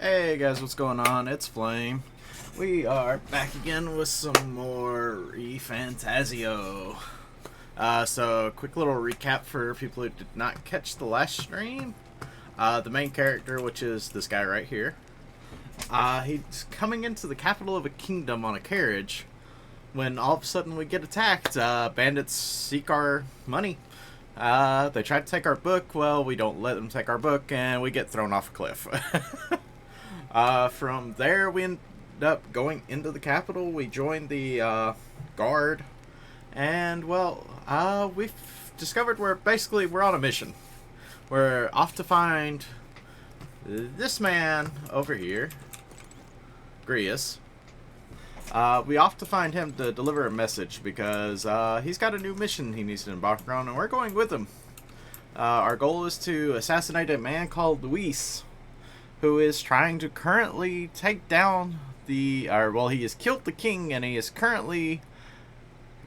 Hey guys, what's going on? It's Flame. We are back again with some more ReFantazio. So, quick little recap for people who did not catch the last stream. The main character, which is this guy right here, he's coming into the capital of a kingdom on a carriage when all of a sudden we get attacked. Bandits seek our money. They try to take our book. Well, we don't let them take our book, and we get thrown off a cliff. From there, we end up going into the capital. We joined the guard, and well, we've discovered we're on a mission. We're off to find this man over here, Grius. We off to find him to deliver a message because he's got a new mission he needs to embark on, and we're going with him. Our goal is to assassinate a man called Luis, who is trying to currently take down he has killed the king, and he is currently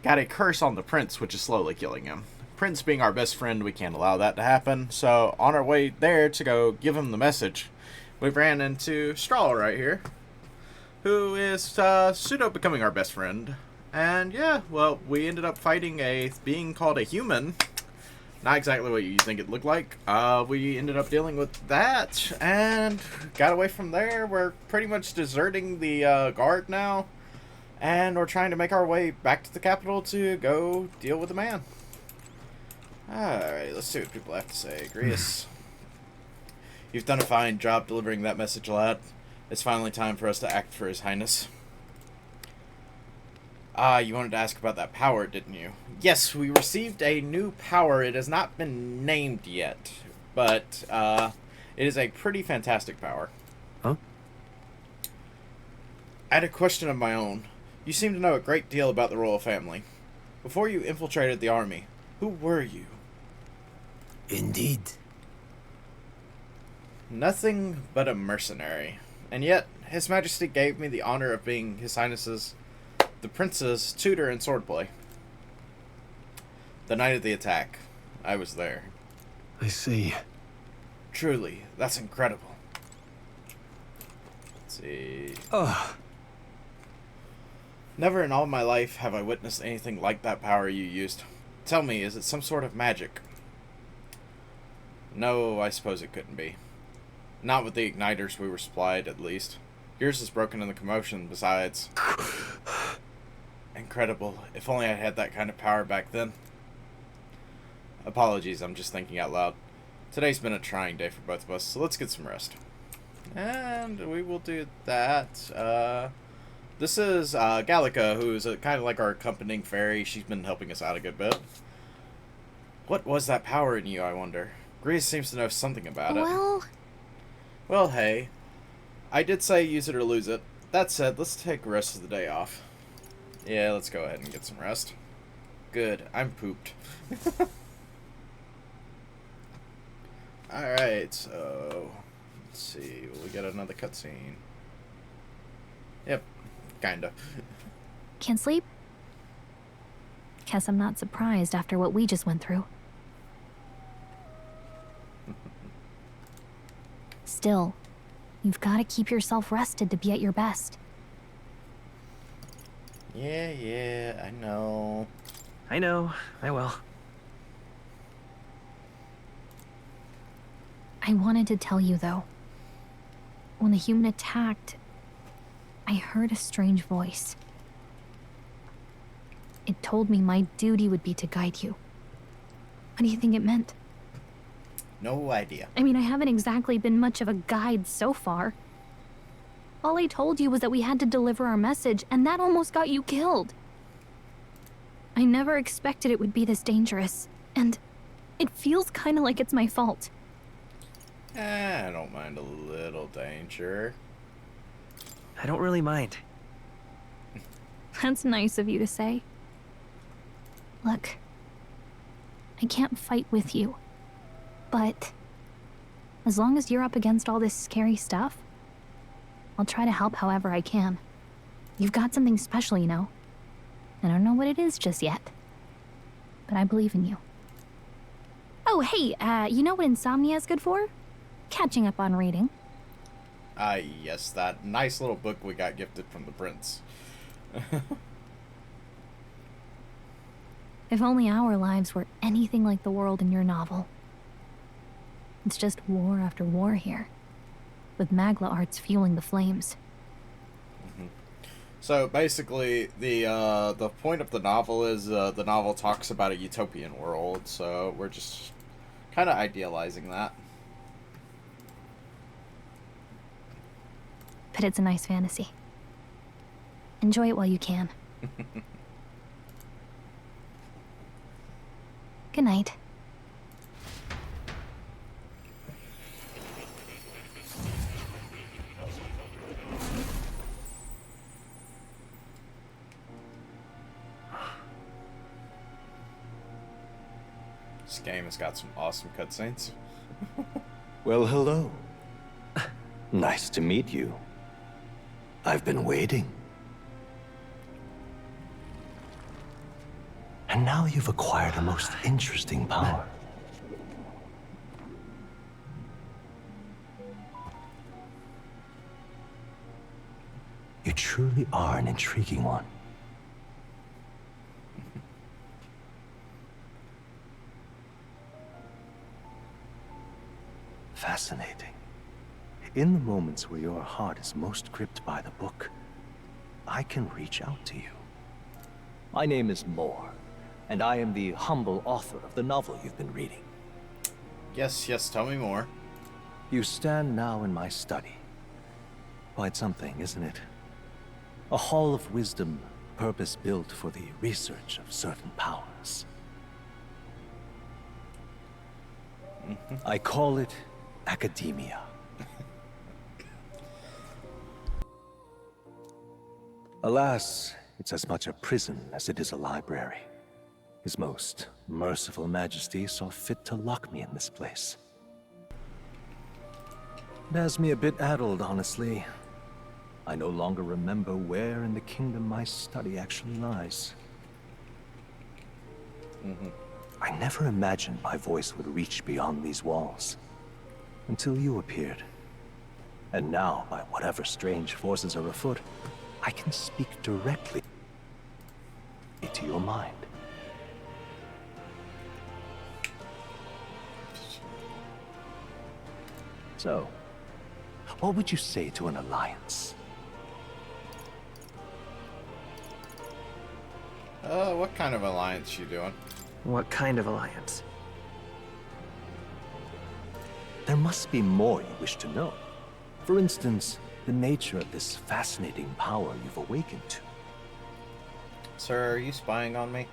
got a curse on the prince, which is slowly killing him. Prince being our best friend, we can't allow that to happen. So on our way there to go give him the message, we ran into Straw right here, who is pseudo becoming our best friend. And yeah, well, we ended up fighting a being called a human. Not exactly what you think it looked like. We ended up dealing with that and got away from there. We're pretty much deserting the guard now, and we're trying to make our way back to the capital to go deal with the man. Alright, let's see what people have to say. Grius, you've done a fine job delivering that message, lad. It's finally time for us to act for His Highness. You wanted to ask about that power, didn't you? Yes, we received a new power. It has not been named yet, but it is a pretty fantastic power. Huh? I had a question of my own. You seem to know a great deal about the royal family. Before you infiltrated the army, who were you? Indeed. Nothing but a mercenary. And yet, His Majesty gave me the honor of being His Highness's, the Prince's, tutor in swordplay. The night of the attack, I was there. I see. Truly, that's incredible. Let's see. Ugh. Never in all my life have I witnessed anything like that power you used. Tell me, is it some sort of magic? No, I suppose it couldn't be. Not with the igniters we were supplied, at least. Yours is broken in the commotion, besides. Incredible. If only I had that kind of power back then. Apologies, I'm just thinking out loud. Today's been a trying day for both of us, so let's get some rest. And we will do that. This is Gallica, who's kind of like our accompanying fairy. She's been helping us out a good bit. What was that power in you, I wonder? Grease seems to know something about it. Well, hey. I did say use it or lose it. That said, let's take the rest of the day off. Yeah, let's go ahead and get some rest. Good, I'm pooped. Alright, so let's see. Will we get another cutscene? Yep, kinda. Can't sleep? Guess I'm not surprised after what we just went through. Still, you've got to keep yourself rested to be at your best. Yeah, I know. I know. I will. I wanted to tell you, though. When the human attacked, I heard a strange voice. It told me my duty would be to guide you. What do you think it meant? No idea. I mean, I haven't exactly been much of a guide so far. All I told you was that we had to deliver our message, and that almost got you killed. I never expected it would be this dangerous, and it feels kind of like it's my fault. I don't mind a little danger. I don't really mind. That's nice of you to say. Look, I can't fight with you, but as long as you're up against all this scary stuff, I'll try to help however I can. You've got something special, you know. I don't know what it is just yet, but I believe in you. Oh, hey, you know what insomnia is good for? Catching up on reading. Ah, yes, that nice little book we got gifted from the prince. If only our lives were anything like the world in your novel. It's just war after war here, with Magla arts fueling the flames. So basically, the point of the novel is the novel talks about a utopian world. So we're just kind of idealizing that. But it's a nice fantasy. Enjoy it while you can. Good night. This game has got some awesome cutscenes. Well, hello. Nice to meet you. I've been waiting. And now you've acquired a most interesting power. You truly are an intriguing one. Fascinating. In the moments where your heart is most gripped by the book, I can reach out to you. My name is Moore, and I am the humble author of the novel you've been reading. Yes, tell me more. You stand now in my study. Quite something, isn't it? A hall of wisdom, purpose-built for the research of certain powers. I call it academia. Alas, it's as much a prison as it is a library. His most merciful majesty saw fit to lock me in this place. It has me a bit addled, honestly. I no longer remember where in the kingdom my study actually lies. I never imagined my voice would reach beyond these walls. Until you appeared. And now, by whatever strange forces are afoot, I can speak directly to your mind. So, what would you say to an alliance? What kind of alliance you doing? What kind of alliance? There must be more you wish to know. For instance, the nature of this fascinating power you've awakened to. Sir, are you spying on me?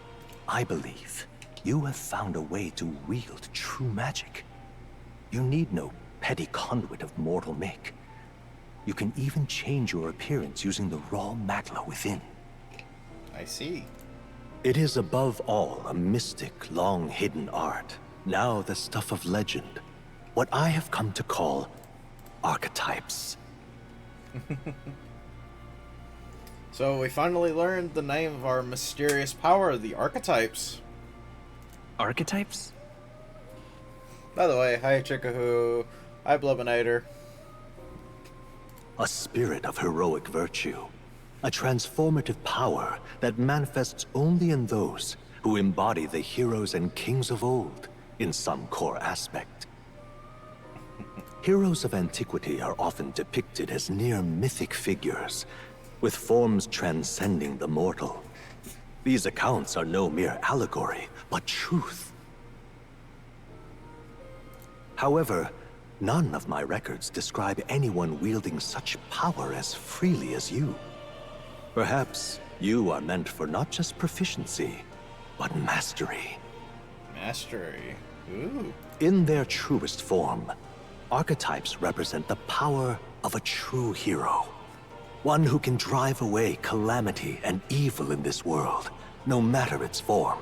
I believe you have found a way to wield true magic. You need no petty conduit of mortal make. You can even change your appearance using the raw magla within. I see. It is above all a mystic, long-hidden art, now the stuff of legend. What I have come to call archetypes. So we finally learned the name of our mysterious power, the archetypes. Archetypes? By the way, hi Chickahoo, hi Blubinator. A spirit of heroic virtue. A transformative power that manifests only in those who embody the heroes and kings of old in some core aspect. Heroes of antiquity are often depicted as near mythic figures, with forms transcending the mortal. These accounts are no mere allegory, but truth. However, none of my records describe anyone wielding such power as freely as you. Perhaps you are meant for not just proficiency, but mastery. Mastery. Ooh. In their truest form, archetypes represent the power of a true hero. One who can drive away calamity and evil in this world, no matter its form.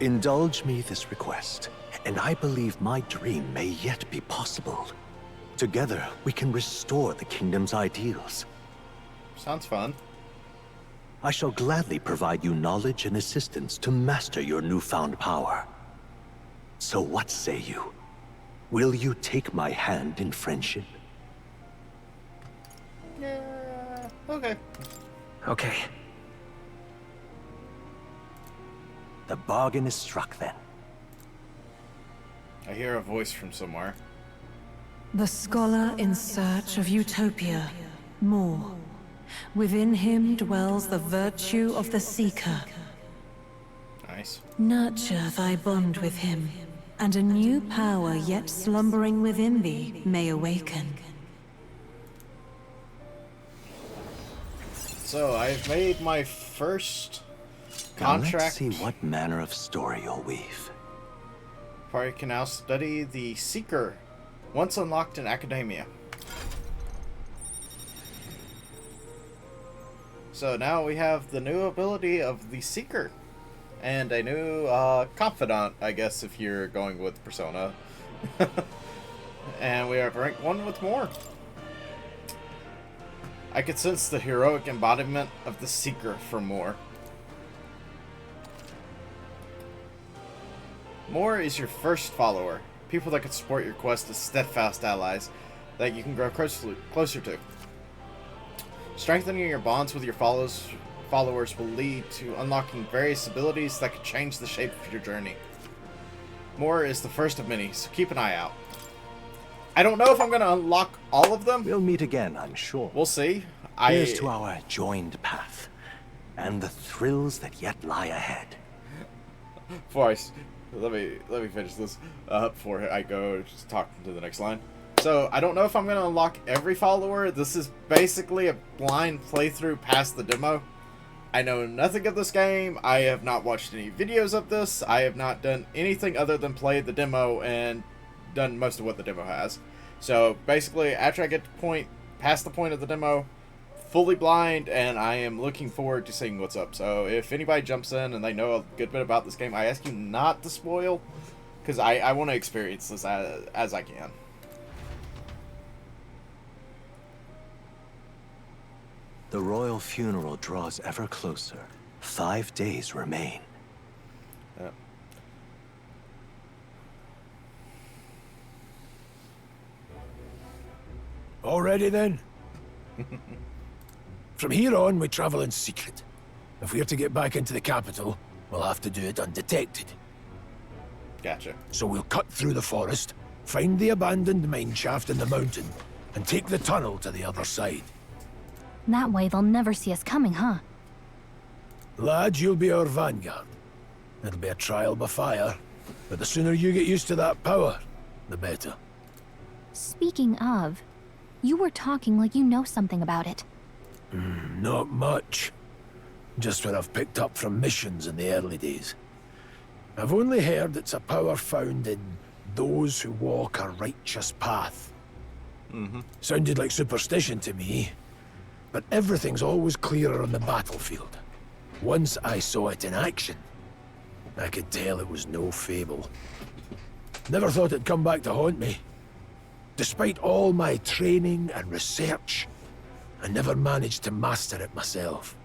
Indulge me this request, and I believe my dream may yet be possible. Together, we can restore the kingdom's ideals. Sounds fun. I shall gladly provide you knowledge and assistance to master your newfound power. So what say you? Will you take my hand in friendship? Yeah. Okay. Okay. The bargain is struck then. I hear a voice from somewhere. The scholar in search of utopia. More. Within him dwells the virtue of the seeker. Nice. Nurture thy bond with him, and a new power yet slumbering within thee may awaken. So I've made my first Now contract. let's see what manner of story you'll weave. Party can now study the Seeker, once unlocked in Academia. So now we have the new ability of the Seeker, and a new Confidant, I guess, if you're going with Persona. And we have rank 1 with more. I could sense the heroic embodiment of the Seeker for more. More is your first follower. People that can support your quest as steadfast allies that you can grow closer to. Strengthening your bonds with your followers will lead to unlocking various abilities that can change the shape of your journey. More is the first of many, so keep an eye out. I don't know if I'm going to unlock all of them. We'll meet again, I'm sure. We'll see. Here's to our joined path, and the thrills that yet lie ahead. Let me finish this before I go just talk to the next line. So, I don't know if I'm going to unlock every follower. This is basically a blind playthrough past the demo. I know nothing of this game. I have not watched any videos of this. I have not done anything other than play the demo and done most of what the demo has. So, basically, after I get past the point of the demo, fully blind, and I am looking forward to seeing what's up. So if anybody jumps in and they know a good bit about this game, I ask you not to spoil, because I want to experience this as I can. The royal funeral draws ever closer. 5 days remain. Yep. Already then? From here on, we travel in secret. If we're to get back into the capital, we'll have to do it undetected. Gotcha. So we'll cut through the forest, find the abandoned mine shaft in the mountain, and take the tunnel to the other side. That way they'll never see us coming, huh? Lad, you'll be our vanguard. It'll be a trial by fire, but the sooner you get used to that power, the better. Speaking of, you were talking like you know something about it. Not much. Just what I've picked up from missions in the early days. I've only heard it's a power found in those who walk a righteous path. Sounded like superstition to me, but everything's always clearer on the battlefield. Once I saw it in action, I could tell it was no fable. Never thought it'd come back to haunt me. Despite all my training and research, I never managed to master it myself.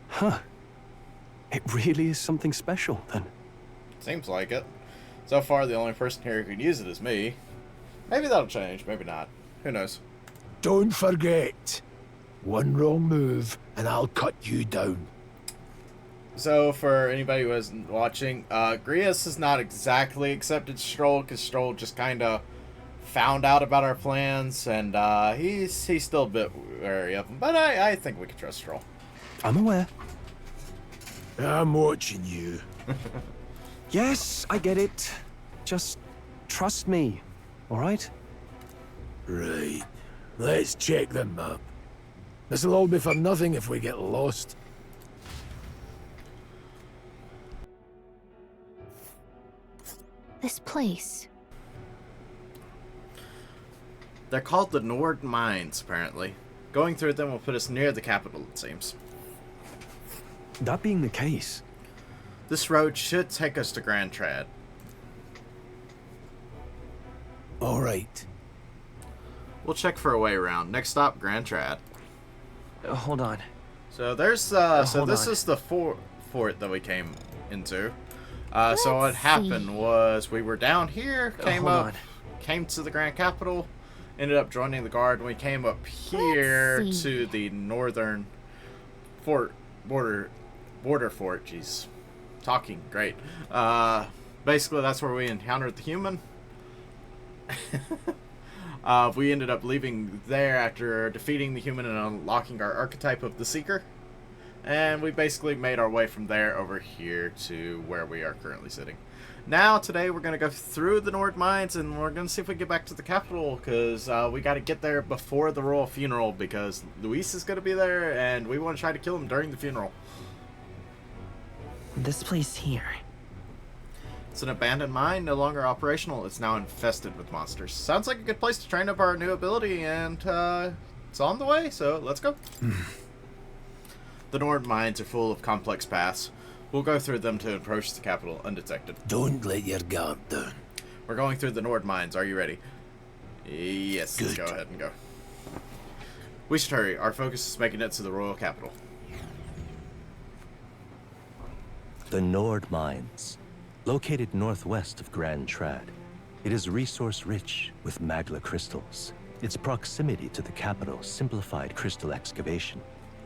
Huh. It really is something special, then. Seems like it. So far, the only person here who can use it is me. Maybe that'll change, maybe not. Who knows? Don't forget, one wrong move and I'll cut you down. So, for anybody who isn't watching, Grius has not exactly accepted Stroll, because Stroll just kind of found out about our plans, and he's still a bit wary of him. But I think we can trust Stroll. I'm aware. I'm watching you. Yes, I get it. Just trust me, all right? Right. Let's check the map. This'll all be for nothing if we get lost. This place. They're called the Nord Mines, apparently. Going through them will put us near the capital, it seems. That being the case, This road should take us to Grand Trad. All right. We'll check for a way around. Next stop, Grand Trad. hold on. So there's so hold this on. is the fort that we came into. So what Let's happened see. was we were down here, came hold up, on. came to the Grand Capital, ended up joining the guard, and we came up here Let's see. to the northern border fort. Jeez, talking great. Basically, that's where we encountered the human. We ended up leaving there after defeating the human and unlocking our archetype of the Seeker. And we basically made our way from there over here to where we are currently sitting. Now, today, we're going to go through the Nord Mines, and we're going to see if we can get back to the capital, because we got to get there before the royal funeral, because Luis is going to be there, and we want to try to kill him during the funeral. This place here. It's an abandoned mine, no longer operational. It's now infested with monsters. Sounds like a good place to train up our new ability, and it's on the way, so let's go. The Nord Mines are full of complex paths. We'll go through them to approach the capital undetected. Don't let your guard down. We're going through the Nord Mines. Are you ready? Yes, let's Good. go ahead and go. We should hurry. Our focus is making it to the royal capital. The Nord Mines, located northwest of Grand Trad. It is resource-rich with magla crystals. Its proximity to the capital simplified crystal excavation,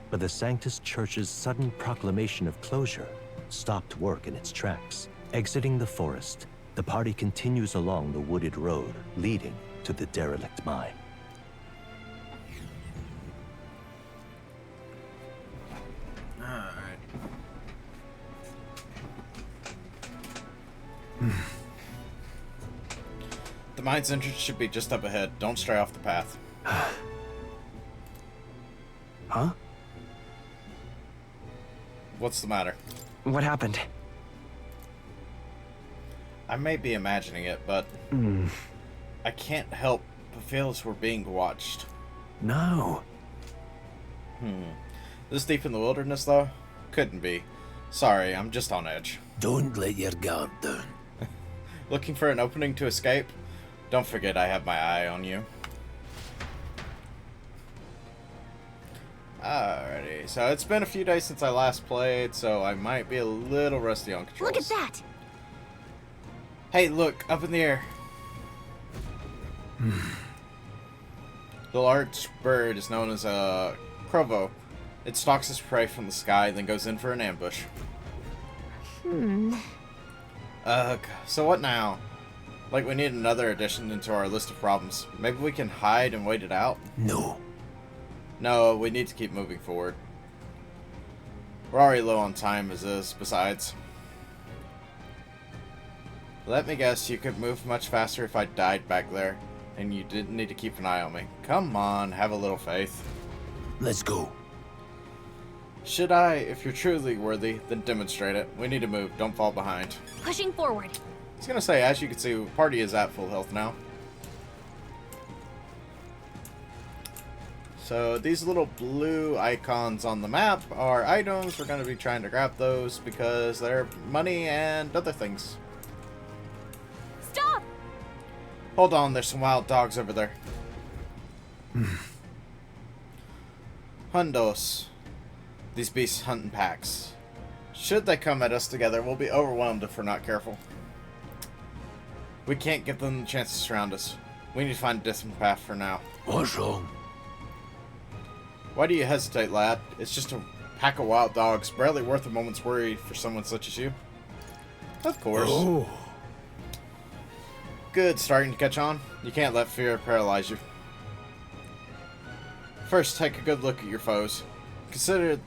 but the Sanctus Church's sudden proclamation of closure stopped work in its tracks. Exiting the forest, the party continues along the wooded road leading to the derelict mine. Alright. The mine's entrance should be just up ahead. Don't stray off the path. Huh? What's the matter? What happened? I may be imagining it, but I can't help but feel as we're being watched. No. This deep in the wilderness, though? Couldn't be. Sorry, I'm just on edge. Don't let your guard down. Looking for an opening to escape? Don't forget I have my eye on you. Alrighty, so it's been a few days since I last played, so I might be a little rusty on controls. Look at that! Hey, look, up in the air. The large bird is known as a crovo. It stalks its prey from the sky, then goes in for an ambush. Ugh, so what now? Like, we need another addition into our list of problems. Maybe we can hide and wait it out? No. No, we need to keep moving forward. We're already low on time as is, besides. Let me guess, you could move much faster if I died back there, and you didn't need to keep an eye on me. Come on, have a little faith. Let's go. Should I? If you're truly worthy, then demonstrate it. We need to move, don't fall behind. Pushing forward. I was gonna say, as you can see, the party is at full health now. So these little blue icons on the map are items. We're going to be trying to grab those because they're money and other things. Stop! Hold on, there's some wild dogs over there. Hundos. These beasts hunt in packs. Should they come at us together, we'll be overwhelmed if we're not careful. We can't give them the chance to surround us. We need to find a different path for now. What's wrong? Why do you hesitate, lad? It's just a pack of wild dogs, barely worth a moment's worry for someone such as you. Of course. Oh. Good, starting to catch on. You can't let fear paralyze you. First, take a good look at your foes. Consider,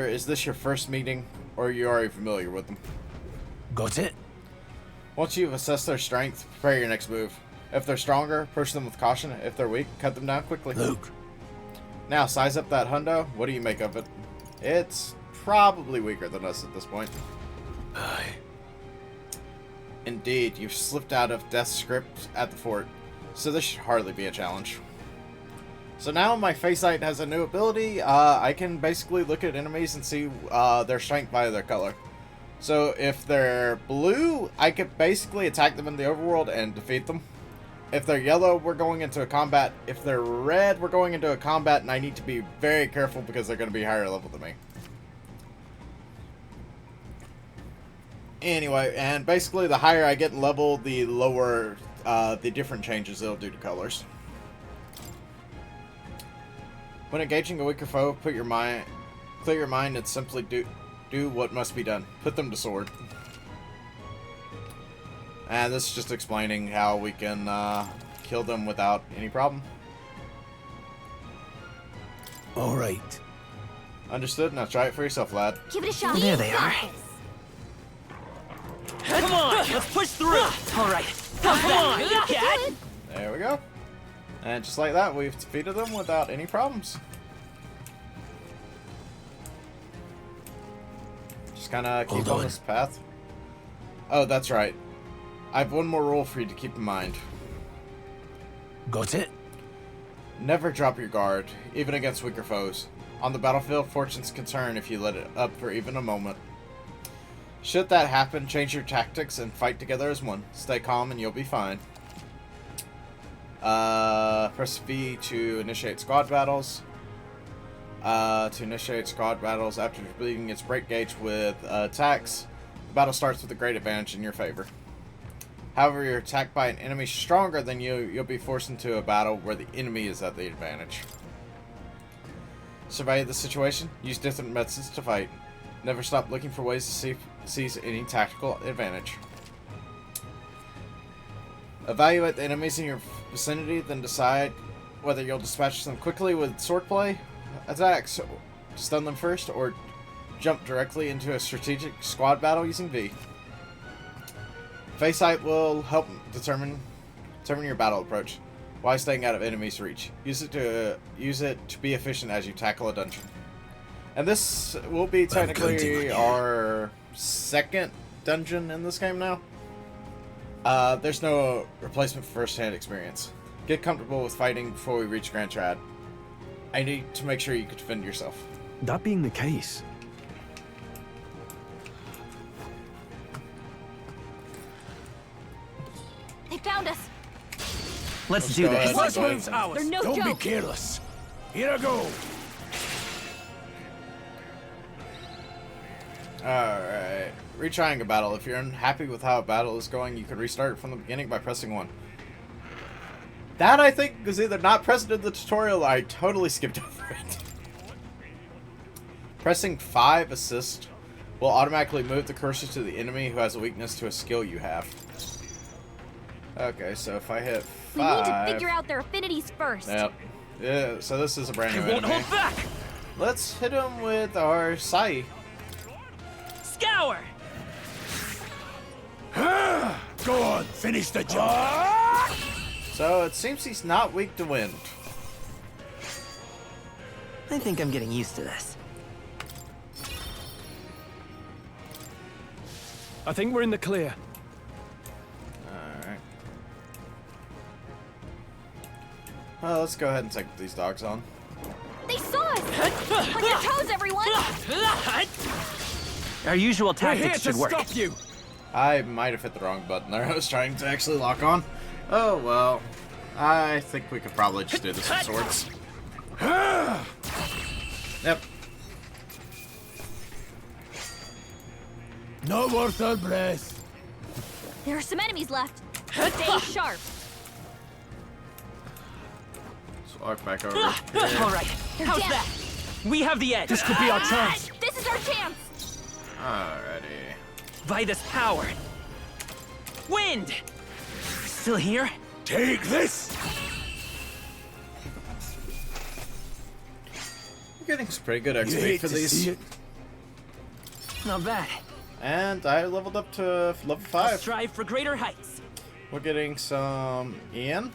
is this your first meeting, or are you already familiar with them? Got it? Once you've assessed their strength, prepare your next move. If they're stronger, push them with caution. If they're weak, cut them down quickly. Look. Now, size up that hundo. What do you make of it? It's probably weaker than us at this point. Aye. Indeed, you've slipped out of Death's script at the fort, so this should hardly be a challenge. So now my face sight has a new ability. I can basically look at enemies and see their strength by their color. So if they're blue, I could basically attack them in the overworld and defeat them. If they're yellow, we're going into a combat. If they're red, we're going into a combat, and I need to be very careful because they're going to be higher level than me. Anyway, and basically the higher I get in level, the lower the different changes it'll do to colors. When engaging a weaker foe, clear your mind and simply do what must be done. Put them to sword. And this is just explaining how we can kill them without any problem. Alright. Understood? Now try it for yourself, lad. Give it a shot. There they are. Come on, let's push through. All right. Come on, you cat. There we go. And just like that, we've defeated them without any problems. Just kind of keep Hold on on. this path. Oh, that's right. I have one more rule for you to keep in mind. Got it? Never drop your guard, even against weaker foes. On the battlefield, fortunes can turn if you let it up for even a moment. Should that happen, change your tactics and fight together as one. Stay calm and you'll be fine. Press V to initiate squad battles. To initiate squad battles after completing its break gauge with attacks, the battle starts with a great advantage in your favor. However, you're attacked by an enemy stronger than you, you'll be forced into a battle where the enemy is at the advantage. Survey the situation. Use different methods to fight. Never stop looking for ways to seize any tactical advantage. Evaluate the enemies in your vicinity, then decide whether you'll dispatch them quickly with swordplay attacks, stun them first, or jump directly into a strategic squad battle using V. Face height will help determine your battle approach while staying out of enemies' reach. Use it to be efficient as you tackle a dungeon. And this will be technically our second dungeon in this game now. There's no replacement for first-hand experience. Get comfortable with fighting before we reach Grand Trad. I need to make sure you can defend yourself. That being the case, They found us. Let's do go this. ahead. First Go move's ahead. ours. They're no Don't be joke. careless. Here I go. Alright. Retrying a battle. If you're unhappy with how a battle is going, you can restart it from the beginning by pressing 1. That, I think, was either not present in the tutorial or I totally skipped over it. Pressing 5 assist will automatically move the cursor to the enemy who has a weakness to a skill you have. Okay, so if I hit 5... We need to figure out their affinities first. Yep. Yeah, so this is a brand new I won't enemy. hold back. Let's hit him with our Sai. Scour. Go on, finish the job. So it seems he's not weak to wind. I think I'm getting used to this. I think we're in the clear. Alright. Well, let's go ahead and take these dogs on. They saw us. On your toes, everyone. Our usual We're here tactics to should work. stop you. I might have hit the wrong button there. I was trying to actually lock on. Oh, well. I think we could probably just do this with swords. Yep. Not worth our breath. There are some enemies left. Stay sharp. Let's walk back over here. All right. They're How's down. that? We have the edge. This could be our chance. This is our chance. Alrighty. Vitus power. Wind. Still here? Take this. We're getting some pretty good You XP hate for to these. see it. Not bad. And I leveled up to level I'll 5. strive for greater heights. We're getting some Ian.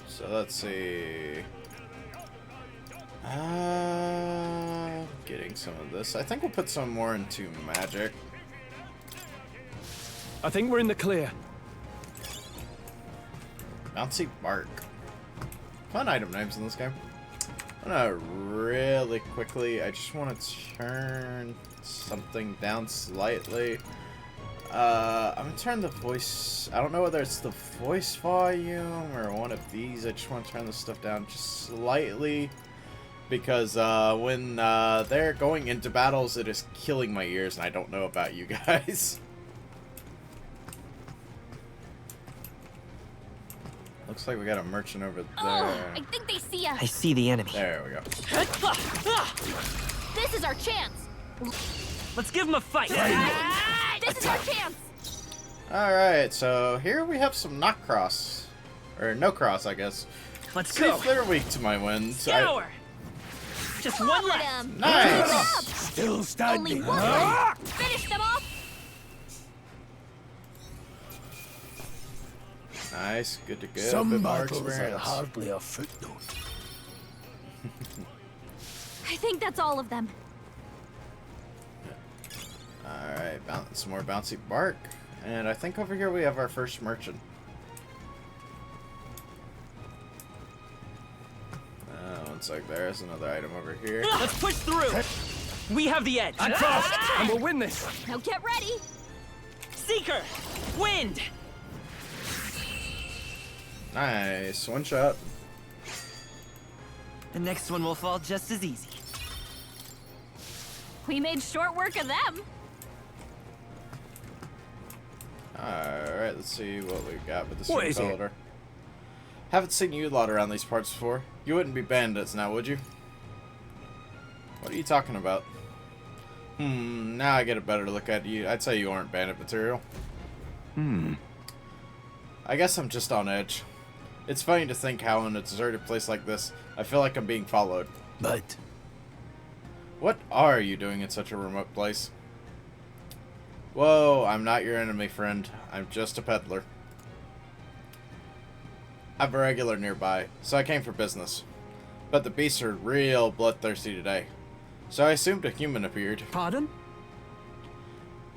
So let's see. Getting some of this. I think we'll put some more into magic. I think we're in the clear. Bouncy bark. Fun item names in this game. I'm gonna really quickly. I just want to turn something down slightly. I'm gonna turn the voice. I don't know whether it's the voice volume or one of these. I just want to turn this stuff down just slightly because when they're going into battles, it is killing my ears, and I don't know about you guys. looks like we got a merchant over there. Oh, I think they see us. I see the enemy. There we go. This is our chance. Let's give him a fight. This is our chance. Alright, so here we have some knock cross. Or no cross, I guess. Let's See go. if they're weak to my winds. Scour. Just one Clobbered left. 'em. Nice! Still Only standing. one left. Finish them off. Nice, good to go. A Some bit more battles are experience. hardly a footnote. I think that's all of them. Alright, some more bouncy bark. And I think over here we have our first merchant. One sec, there's another item over here. Let's push through. We have the edge. I'm fast, and we'll win this. Now get ready. Seeker. Wind. Nice, one shot. The next one will fall just as easy. We made short work of them. Alright, let's see what we got with this What is it? loader. Haven't seen you lot around these parts before. You wouldn't be bandits now, would you? What are you talking about? Now I get a better look at you. I'd say you aren't bandit material. I guess I'm just on edge. It's funny to think how in a deserted place like this, I feel like I'm being followed. But What are you doing in such a remote place? Whoa, I'm not your enemy, friend. I'm just a peddler. I have a regular nearby, so I came for business. But the beasts are real bloodthirsty today. So I assumed a human appeared. Pardon?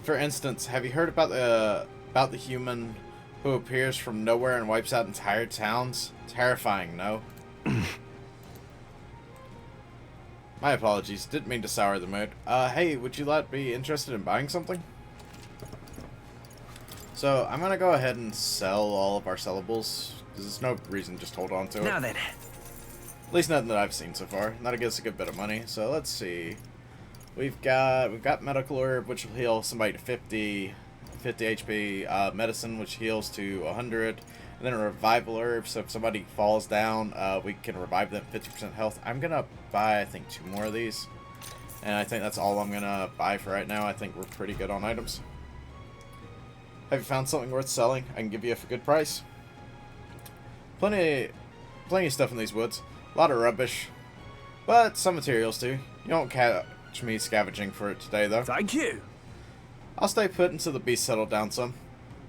For instance, have you heard about the human who appears from nowhere and wipes out entire towns? Terrifying, no? My apologies, didn't mean to sour the mood. Hey, would you lot be interested in buying something? So, I'm gonna go ahead and sell all of our sellables, because there's no reason to just hold on to it. Now then. At least nothing that I've seen so far. That'll get us a good bit of money. So let's see. We've got medical herb, which will heal somebody to 50 HP. Medicine, which heals to 100. And then a revival herb, so if somebody falls down, we can revive them 50% health. I'm gonna buy, I think, 2 more of these. And I think that's all I'm gonna buy for right now. I think we're pretty good on items. Have you found something worth selling? I can give you a good price. Plenty of stuff in these woods. A lot of rubbish. But some materials too. You don't catch me scavenging for it today though. Thank you. I'll stay put until the beast settle down some.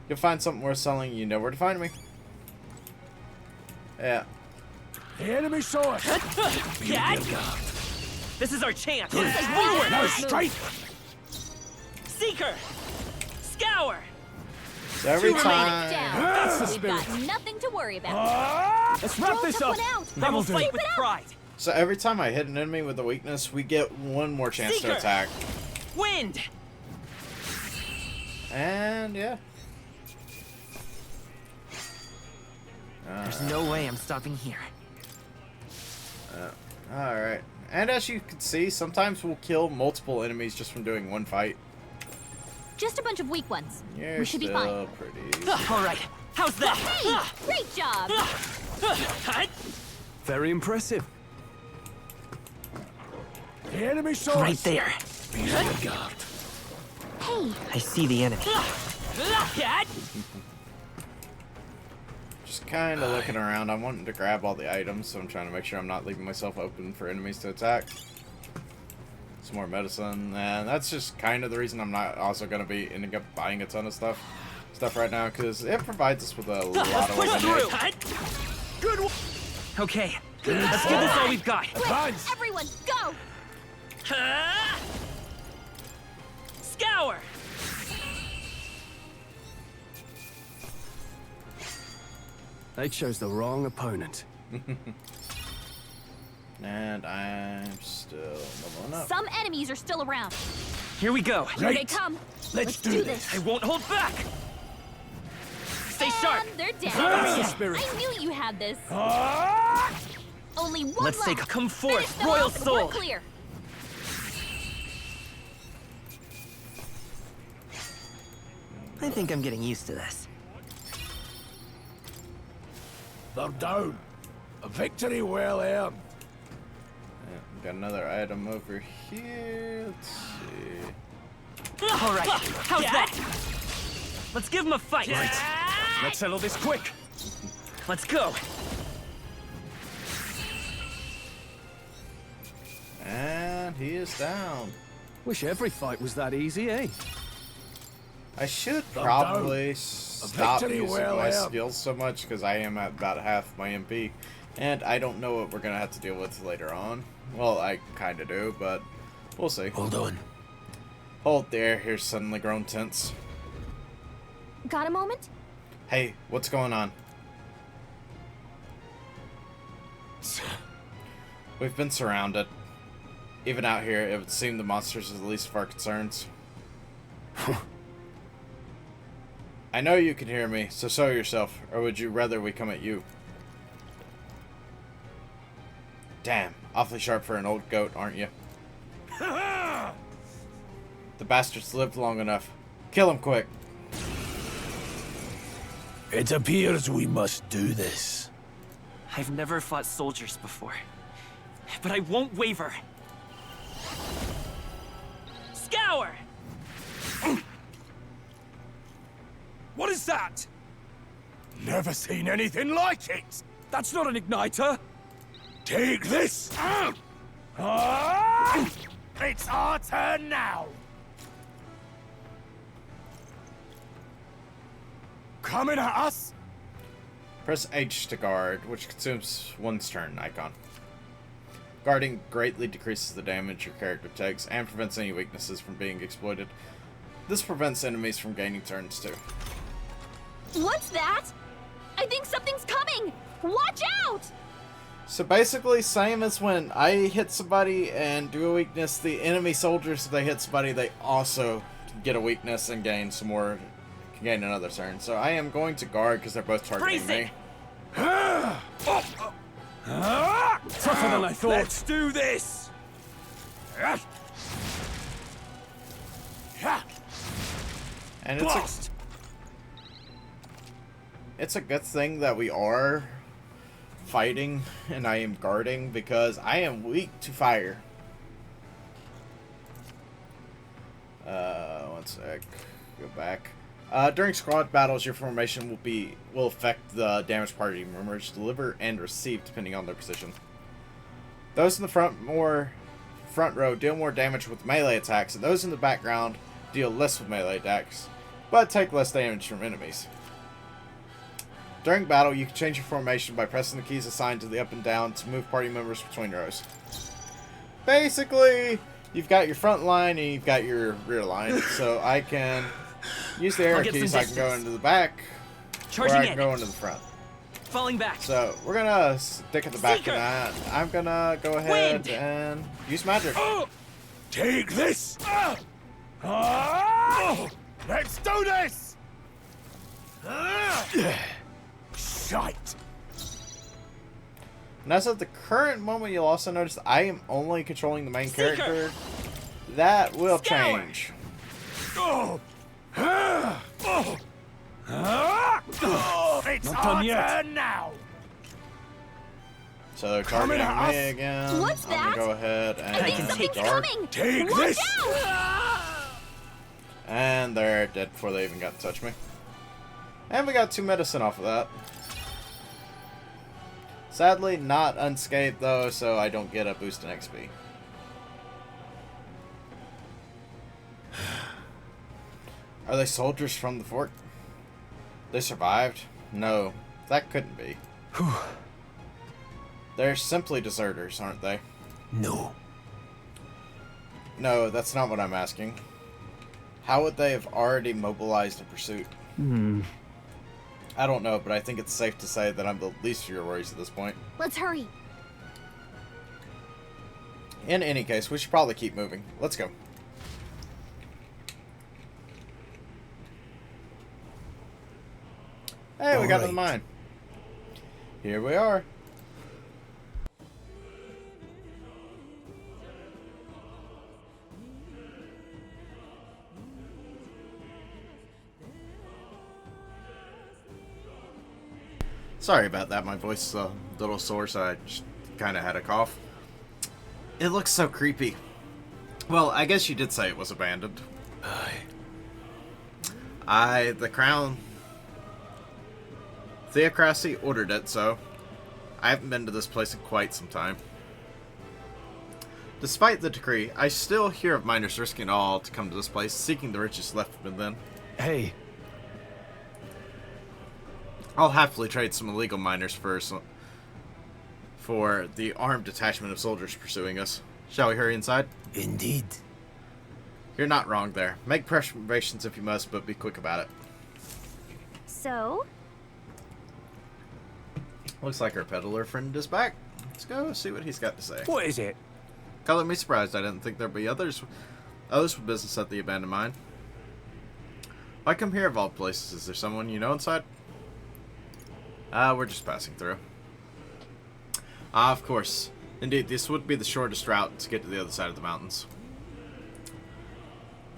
You'll find something worth selling, you know where to find me. Yeah. the enemy saw us. Yeah. This is our chance. Now strike. Seeker. Scour. So every Two time... down. That's the We've spirit. got nothing to worry about. Let's wrap Roll this took up. one out. I That'll will do. fight with pride. So every time I hit an enemy with a weakness, we get one more chance Seeker. to attack. Wind. And yeah. There's no way I'm stopping here. Alright. And as you can see, sometimes we'll kill multiple enemies just from doing one fight. Just a bunch of weak ones. You're We should be fine. pretty easy. All right. How's that? Hey, great job. Very impressive. The enemy saw Right us. there. Be on guard. Hey, I see the enemy. Just kind of looking around. I'm wanting to grab all the items, so I'm trying to make sure I'm not leaving myself open for enemies to attack. Some more medicine, and that's just kind of the reason I'm not also going to be ending up buying a ton of stuff right now, because it provides us with a lot of Push weapons. through. Good one. Okay. Let's give this all we've got. Advance. everyone, go. Scour. They chose the wrong opponent. And I'm still leveling up. Some enemies are still around. Here we go. Here they Right. come. Let's do this. I won't hold back. Stay sharp. And they're That's down. the spirit. I knew you had this. Ah! Only one Let's left. take come Finish forth, them Royal off and Soul. We're clear. I think I'm getting used to this. They're down. A victory well earned. Yeah, got another item over here. Let's see. All right, how's that? Let's give him a fight. Let's settle this quick. Let's go. And he is down. Wish every fight was that easy, eh? I should They're probably down. stop victory using well my earned. skills so much because I am at about half my MP. And I don't know what we're going to have to deal with later on. Well, I kind of do, but we'll see. Hold on. Hold there, here's suddenly grown tense. Got a moment? Hey, what's going on? We've been surrounded. Even out here, it would seem the monsters are the least of our concerns. I know you can hear me, so show yourself, or would you rather we come at you? Damn, awfully sharp for an old goat, aren't you? The bastards lived long enough. Kill him quick. It appears we must do this. I've never fought soldiers before, but I won't waver. Scour! What is that? Never seen anything like it. That's not an igniter. Take this. It's our turn now. Coming at us. Press H to guard, which consumes one's turn icon. Guarding greatly decreases the damage your character takes and prevents any weaknesses from being exploited. This prevents enemies from gaining turns too. What's that? I think something's coming! Watch out! So basically, same as when I hit somebody and do a weakness, the enemy soldiers, if they hit somebody, they also get a weakness and gain some more, can gain another turn. So I am going to guard because they're both targeting Freeze it! me. Tougher than I thought. Let's do this. And Blast. it's a good thing that we are fighting and I am guarding because I am weak to fire. One sec. Go back. During squad battles, your formation will affect the damage party members deliver and receive depending on their position. Those in the front row deal more damage with melee attacks, and those in the background deal less with melee attacks, but take less damage from enemies. During battle, you can change your formation by pressing the keys assigned to the up and down to move party members between rows. Basically, you've got your front line and you've got your rear line, so I can use the arrow I'll get keys. some I can go distance. into the back, Charging or I in. can go into the front. Falling back. So we're gonna stick at the back, Seeker. and I'm gonna go ahead Wind. and use magic. Take this. Let's do this. Shite. And as of the current moment, you'll also notice that I am only controlling the main Seeker. character. That will Scour. change. It's Not our done yet. turn now. So they're Coming targeting at me us. again. What's I'm that? gonna go ahead I and think can something's take guard. coming! Take Watch this. out! And they're dead before they even got to touch me. And we got 2 medicine off of that. Sadly, not unscathed though, so I don't get a boost in XP. Are they soldiers from the fort? They survived? No, that couldn't be. They're simply deserters, aren't they? No. No, that's not what I'm asking. How would they have already mobilized a pursuit? I don't know, but I think it's safe to say that I'm the least of your worries at this point. Let's hurry. In any case, we should probably keep moving. Let's go. Hey, we got to the Alright. mine. Here we are. Sorry about that, my voice is a little sore, so I just kind of had a cough. It looks so creepy. Well, I guess you did say it was abandoned. The Crown Theocracy ordered it, so I haven't been to this place in quite some time. Despite the decree, I still hear of miners risking it all to come to this place, seeking the riches left within. Hey, I'll happily trade some illegal miners for the armed detachment of soldiers pursuing us. Shall we hurry inside? Indeed. You're not wrong there. Make preparations if you must, but be quick about it. So? Looks like our peddler friend is back. Let's go see what he's got to say. what is it? Color me surprised. I didn't think there'd be others with business at the abandoned mine. Why come here of all places? Is there someone you know inside? We're just passing through. Of course. Indeed, this would be the shortest route to get to the other side of the mountains.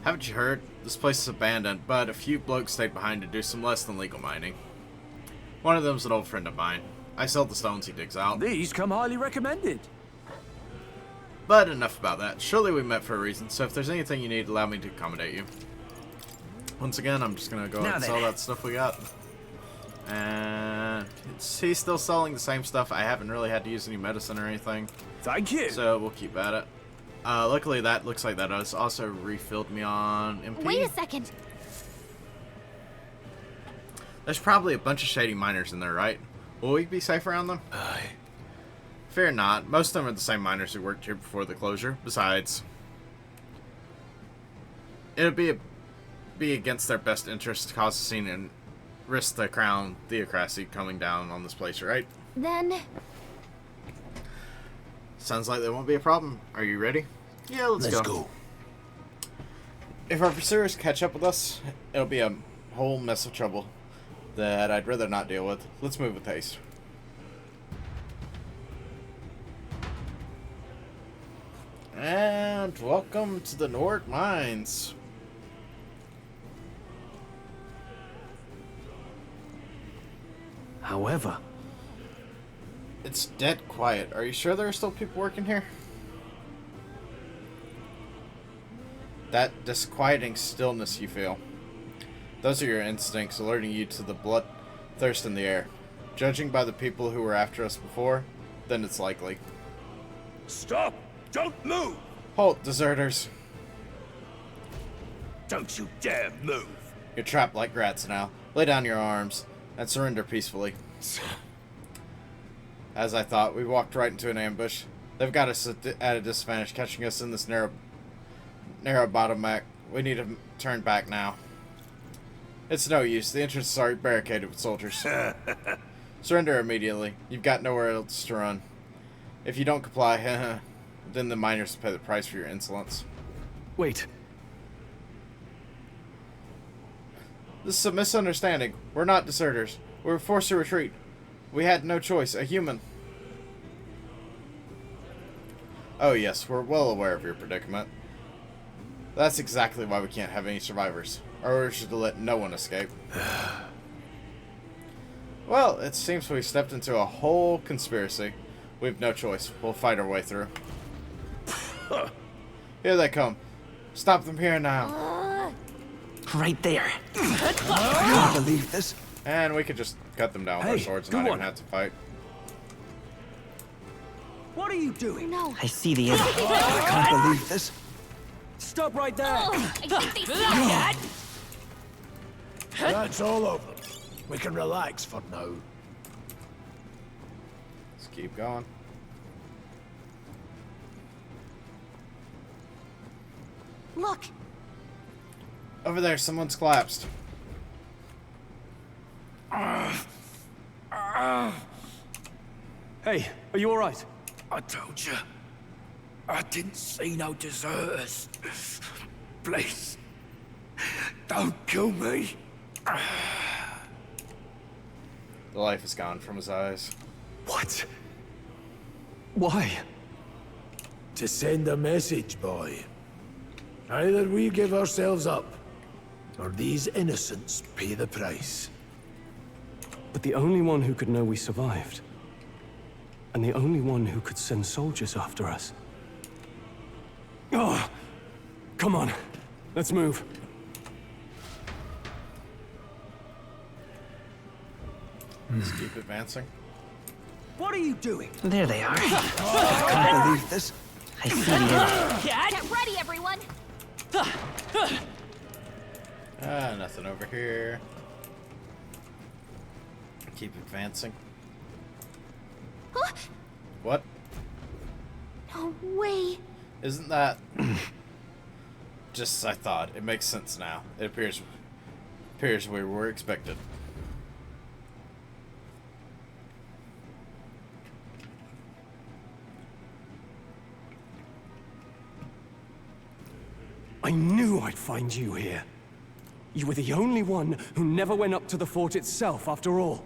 Haven't you heard? This place is abandoned, but a few blokes stayed behind to do some less than legal mining. One of them's an old friend of mine. I sell the stones he digs out. These come highly recommended. But enough about that. Surely we met for a reason, so if there's anything you need, allow me to accommodate you. Once again, I'm just gonna go ahead and sell that stuff we got. And he's still selling the same stuff. I haven't really had to use any medicine or anything. Thank you. So we'll keep at it. Luckily, that looks like that has also refilled me on MP. Wait a second. There's probably a bunch of shady miners in there, right? Will we be safe around them? Fear not. Most of them are the same miners who worked here before the closure. Besides, it would be against their best interest to cause a scene and risk the Crown Theocracy coming down on this place, right? Then... Sounds like there won't be a problem. Are you ready? Yeah, let's go. If our pursuers catch up with us, it'll be a whole mess of trouble that I'd rather not deal with. Let's move with haste. And welcome to the Nord Mines. However, It's dead quiet. Are you sure there are still people working here? That disquieting stillness you feel. Those are your instincts alerting you to the bloodthirst in the air. Judging by the people who were after us before, then it's likely. Stop! Don't move! Halt, deserters. Don't you dare move! You're trapped like rats now. Lay down your arms and surrender peacefully. As I thought, we walked right into an ambush. They've got us at a disadvantage, catching us in this narrow bottleneck. We need to turn back now. It's no use. The entrance is already barricaded with soldiers. Surrender immediately. You've got nowhere else to run. If you don't comply, then the miners will pay the price for your insolence. wait. This is a misunderstanding. We're not deserters. We were forced to retreat. We had no choice. A human. Oh yes, we're well aware of your predicament. That's exactly why we can't have any survivors. Our orders are to let no one escape. Well, it seems we stepped into a whole conspiracy. We have no choice. We'll fight our way through. Here they come. Stop them here now. Right there. I can't believe this. And we could just cut them down with our Hey, swords and go not even on. have to fight. What are you doing? No. I see the end. I can't believe this. Stop right there. I think they see that. That's all of them. We can relax for now. Let's keep going. Look. Over there, someone's collapsed. Hey, are you all right? I told you. I didn't see no deserters. Please. Don't kill me. The life is gone from his eyes. What? Why? To send a message, boy. Either we give ourselves up, or these innocents pay the price. But the only one who could know we survived. And the only one who could send soldiers after us. Oh, come on. Let's move. Let's keep advancing. What are you doing? There they are. I can't believe this. I see the end. Get ready, everyone! Nothing over here. Keep advancing. Huh? What? No way. Isn't that just as I thought? It makes sense now. It appears we were expected. I knew I'd find you here. You were the only one who never went up to the fort itself, after all.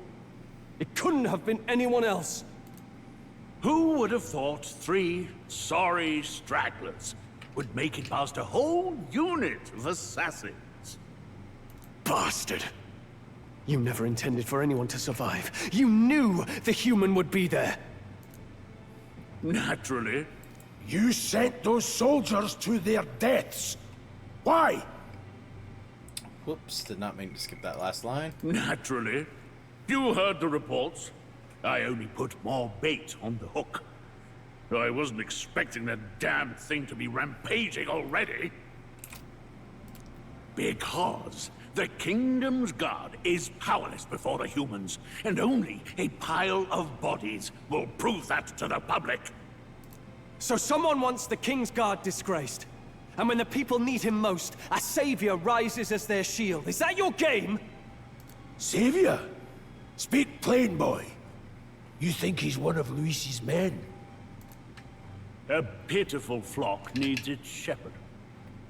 It couldn't have been anyone else. Who would have thought 3 sorry stragglers would make it past a whole unit of assassins? Bastard! You never intended for anyone to survive. You knew the human would be there. Naturally. You sent those soldiers to their deaths. Why? Whoops, did not mean to skip that last line. Naturally. You heard the reports. I only put more bait on the hook. I wasn't expecting that damn thing to be rampaging already. Because the Kingdom's Guard is powerless before the humans, and only a pile of bodies will prove that to the public. So someone wants the King's Guard disgraced. And when the people need him most, a savior rises as their shield. Is that your game? Savior? Speak plain, boy. You think he's one of Luis's men? A pitiful flock needs its shepherd.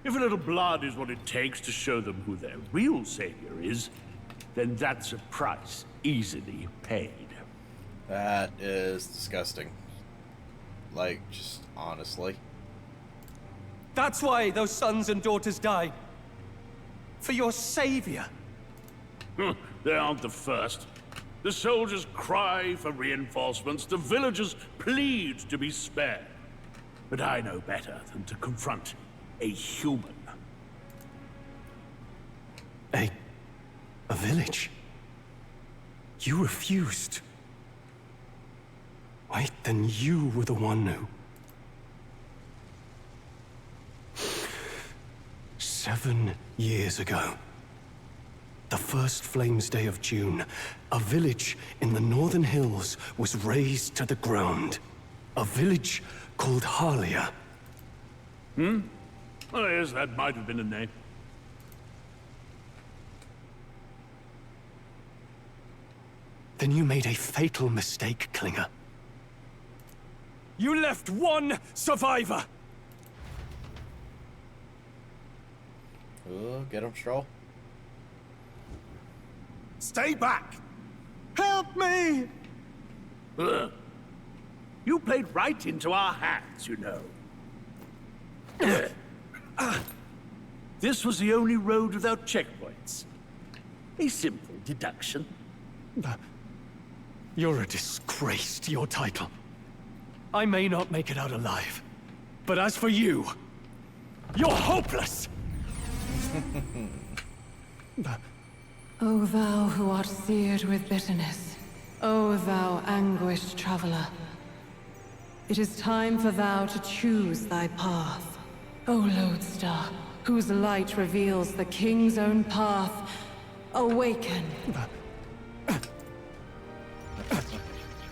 If a little blood is what it takes to show them who their real savior is, then that's a price easily paid. That is disgusting. Like, just honestly. That's why those sons and daughters died. For your savior. They aren't the first. The soldiers cry for reinforcements, the villagers plead to be spared. But I know better than to confront a human. A village? You refused. Wait, then you were the one who... 7 years ago. The first Flames Day of June, a village in the northern hills was razed to the ground. A village called Harlia. Oh yes, that might have been a name. Then you made a fatal mistake, Klinger. You left one survivor! Oh, get him, Stroll. Stay back! Help me! Ugh. You played right into our hands, you know. This was the only road without checkpoints. A simple deduction. You're a disgrace to your title. I may not make it out alive, but as for you, you're hopeless! O thou who art seared with bitterness, O thou anguished traveler. It is time for thou to choose thy path. O lodestar, whose light reveals the king's own path, awaken.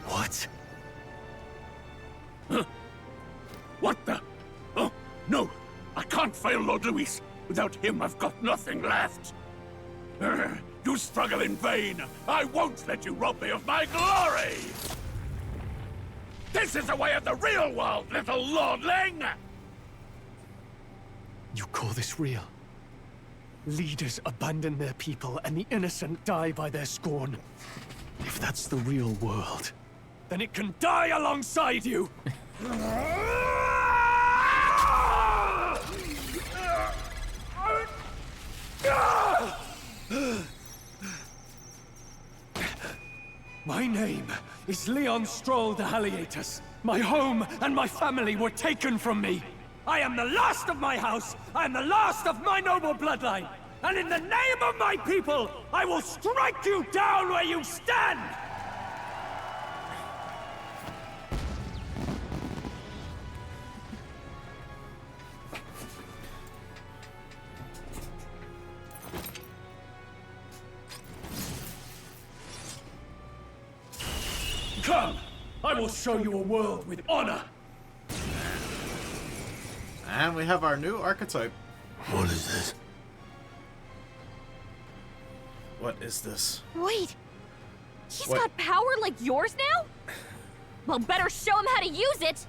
What? What the? Oh, no! I can't fail Lord Luis. Without him, I've got nothing left. You struggle in vain. I won't let you rob me of my glory! This is the way of the real world, little lordling! You call this real? Leaders abandon their people and the innocent die by their scorn. If that's the real world, then it can die alongside you! My name is Leon Stroll de Haliatus. My home and my family were taken from me. I am the last of my house. I am the last of my noble bloodline. And in the name of my people, I will strike you down where you stand! Come! I will show you a world with honor! And we have our new archetype. What is this? What is this? Wait, he's What? got power like yours now? Well, better show him how to use it!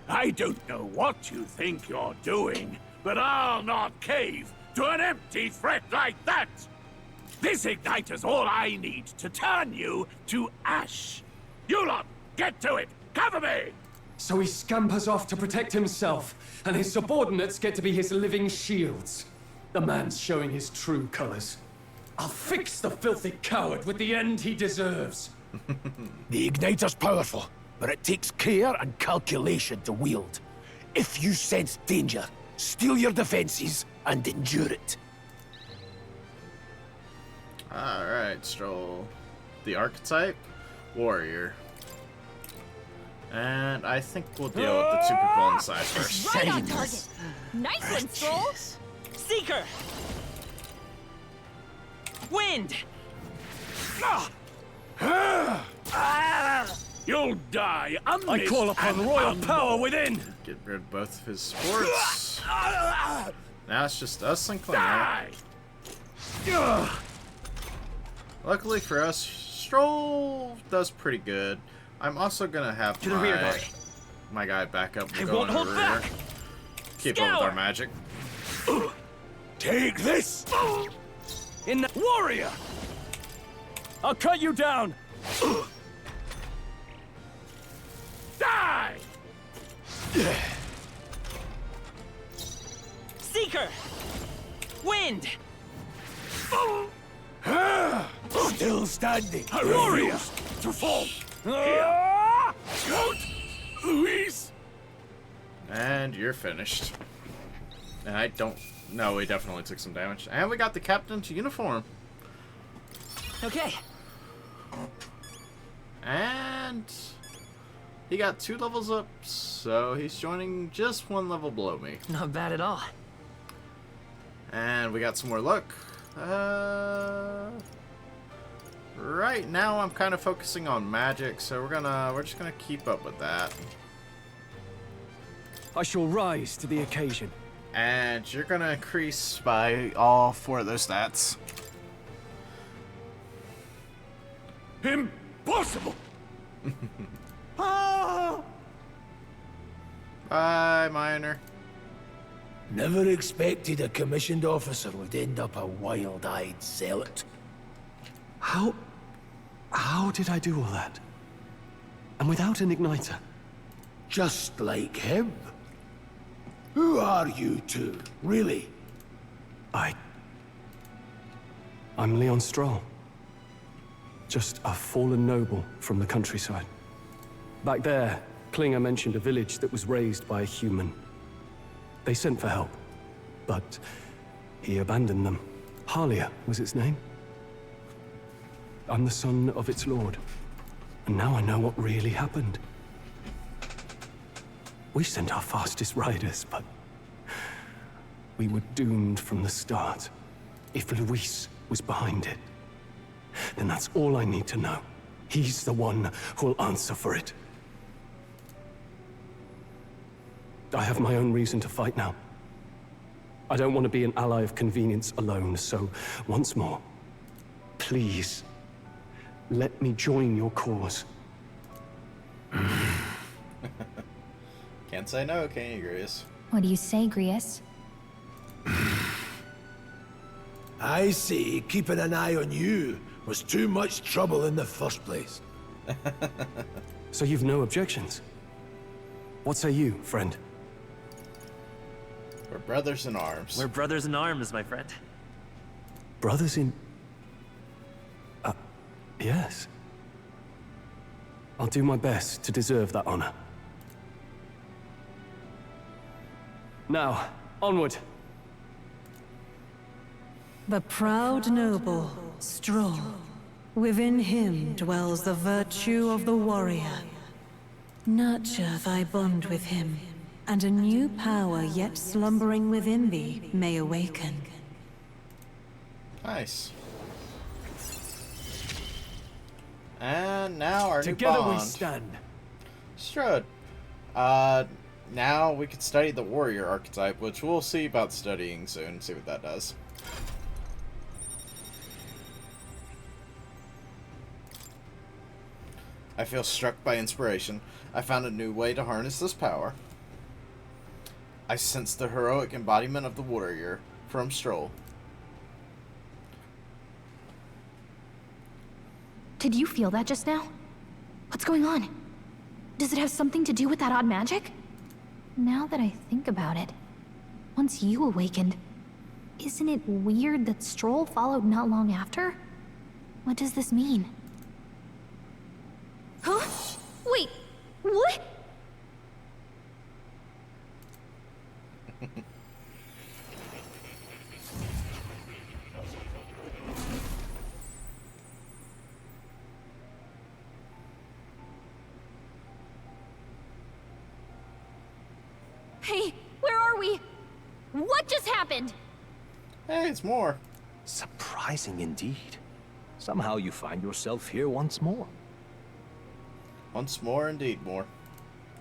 I don't know what you think you're doing, but I'll not cave to an empty threat like that! This igniter's all I need to turn you to ash. You lot, get to it! Cover me! So he scampers off to protect himself, and his subordinates get to be his living shields. The man's showing his true colors. I'll fix the filthy coward with the end he deserves. The igniter's powerful, but it takes care and calculation to wield. If you sense danger, steel your defenses and endure it. Alright, Stroll. The archetype? Warrior. And I think we'll deal with the two people inside first. Right on target! Nice one, Stroll! Seeker! Wind! You'll die unmissed. I call upon and royal unmourned. power within! Get rid of both of his sports. Now it's just us and Cling. Right? Die! Luckily for us, Stroll does pretty good. I'm also gonna have To the rear guard. my guy back up I and go won't in the hold rear. back! Keep up with Scour! our magic. Take this! In the warrior! I'll cut you down! Die! Seeker! Wind! Still standing. Warrior! To fall! Here! Count! Luis! And you're finished. And I don't... No, we definitely took some damage. And we got the captain's uniform. Okay, And... he got 2 levels up, so he's joining just 1 level below me. not bad at all. And we got some more luck. Right now I'm kind of focusing on magic, so we're just gonna keep up with that. I shall rise to the occasion. And you're gonna increase by all 4 of those stats. Impossible! Bye, Miner. Never expected a commissioned officer would end up a wild-eyed zealot. How did I do all that? And without an igniter? Just like him. Who are you two, really? I'm Leon Stroll. Just a fallen noble from the countryside. Back there, Klinger mentioned a village that was raised by a human. They sent for help, but he abandoned them. Halia was its name. I'm the son of its lord, and now I know what really happened. We sent our fastest riders, but we were doomed from the start. If Luis was behind it, then that's all I need to know. He's the one who'll answer for it. I have my own reason to fight now. I don't want to be an ally of convenience alone, so once more, please, let me join your cause. Can't say no, can you, Grius? What do you say, Grius? I say keeping an eye on you was too much trouble in the first place. So you've no objections? What say you, friend? We're brothers in arms. We're brothers in arms, my friend. Brothers in... yes. I'll do my best to deserve that honor. Now, onward. The proud noble, Stroll. Within him dwells the virtue of the warrior. Nurture thy bond with him, and a new power yet slumbering within thee may awaken. Nice. And now our Together new bond. we stand. Strud. Now we could study the warrior archetype, which we'll see about studying soon. See what that does. I feel struck by inspiration. I found a new way to harness this power. I sense the heroic embodiment of the warrior from Stroll. Did you feel that just now? What's going on? Does it have something to do with that odd magic? Now that I think about it, once you awakened, isn't it weird that Stroll followed not long after? What does this mean? Huh? Wait, what? Hey, where are we? What just happened? Hey, it's more. Surprising indeed. Somehow you find yourself here once more. Once more, indeed more.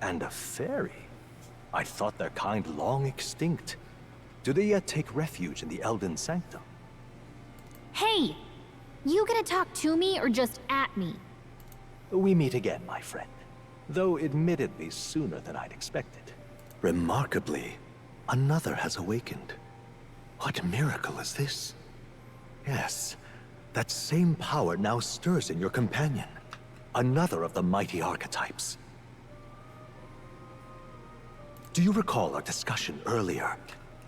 And a fairy? I thought their kind long extinct. Do they yet take refuge in the Elden Sanctum? Hey! You gonna talk to me or just at me? We meet again, my friend. Though admittedly sooner than I'd expected. Remarkably, another has awakened. What miracle is this? Yes, that same power now stirs in your companion. Another of the mighty archetypes. Do you recall our discussion earlier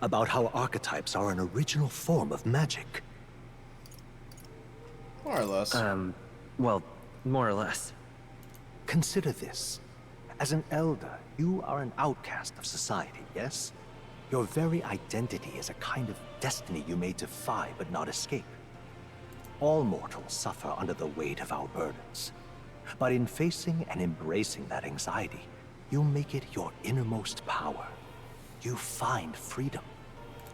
about how archetypes are an original form of magic? More or less. Well, more or less. Consider this. As an elder, you are an outcast of society, yes? Your very identity is a kind of destiny you may defy but not escape. All mortals suffer under the weight of our burdens. But in facing and embracing that anxiety, you make it your innermost power. You find freedom.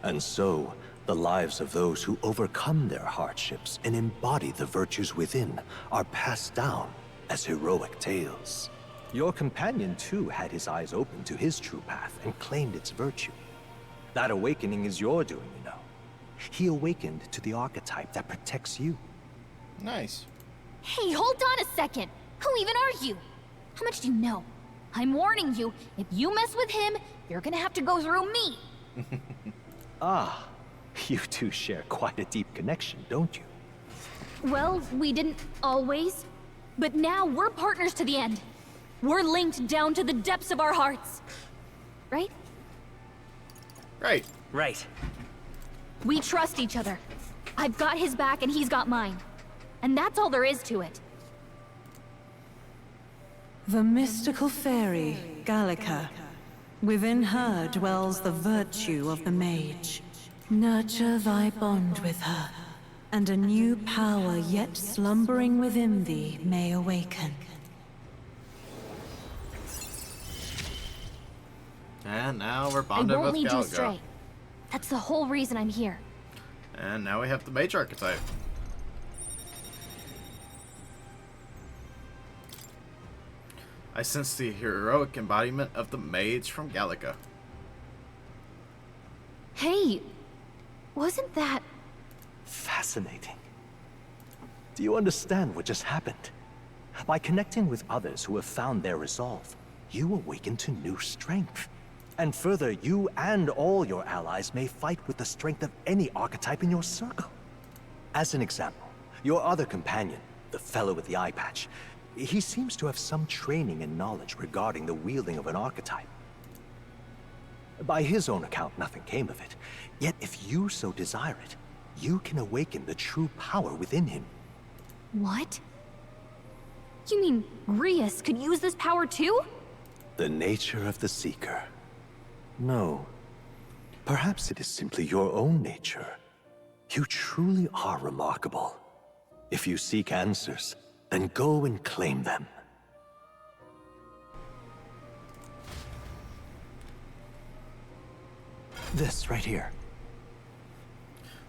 And so, the lives of those who overcome their hardships and embody the virtues within are passed down as heroic tales. Your companion, too, had his eyes open to his true path and claimed its virtue. That awakening is your doing, you know. He awakened to the archetype that protects you. Nice. Hey, hold on a second! Who even are you? How much do you know? I'm warning you, if you mess with him, you're gonna have to go through me! Ah, you two share quite a deep connection, don't you? Well, we didn't always. But now we're partners to the end. We're linked down to the depths of our hearts. Right? Right. Right. We trust each other. I've got his back and he's got mine. And that's all there is to it. The mystical fairy, Gallica. Within her dwells the virtue of the mage. Nurture thy bond with her, and a new power yet slumbering within thee may awaken. And now we're I bonded won't with lead you Galga. astray. That's the whole reason I'm here. And now we have the mage archetype. I sense the heroic embodiment of the mage from Gallica. Hey, wasn't that... Fascinating. Do you understand what just happened? By connecting with others who have found their resolve, you awaken to new strength. And further, you and all your allies may fight with the strength of any archetype in your circle. As an example, your other companion, the fellow with the eye patch, he seems to have some training and knowledge regarding the wielding of an archetype. By his own account, nothing came of it. Yet if you so desire it, you can awaken the true power within him. What? You mean Grius could use this power too? The nature of the Seeker. No. Perhaps it is simply your own nature. You truly are remarkable. If you seek answers, then go and claim them. This right here.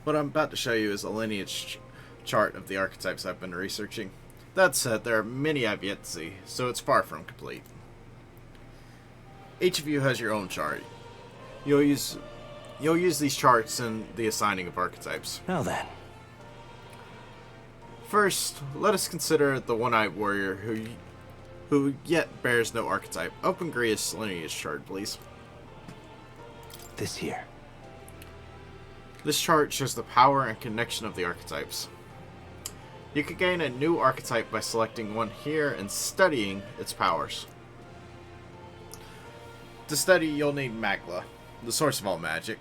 What I'm about to show you is a lineage chart of the archetypes I've been researching. That said, there are many I've yet to see, so it's far from complete. Each of you has your own chart. You'll use these charts in the assigning of archetypes. Now then. First, let us consider the one-eyed warrior who yet bears no archetype. Open Grius' lineage chart, please. This here. This chart shows the power and connection of the archetypes. You can gain a new archetype by selecting one here and studying its powers. To study, you'll need Magla, the source of all magic,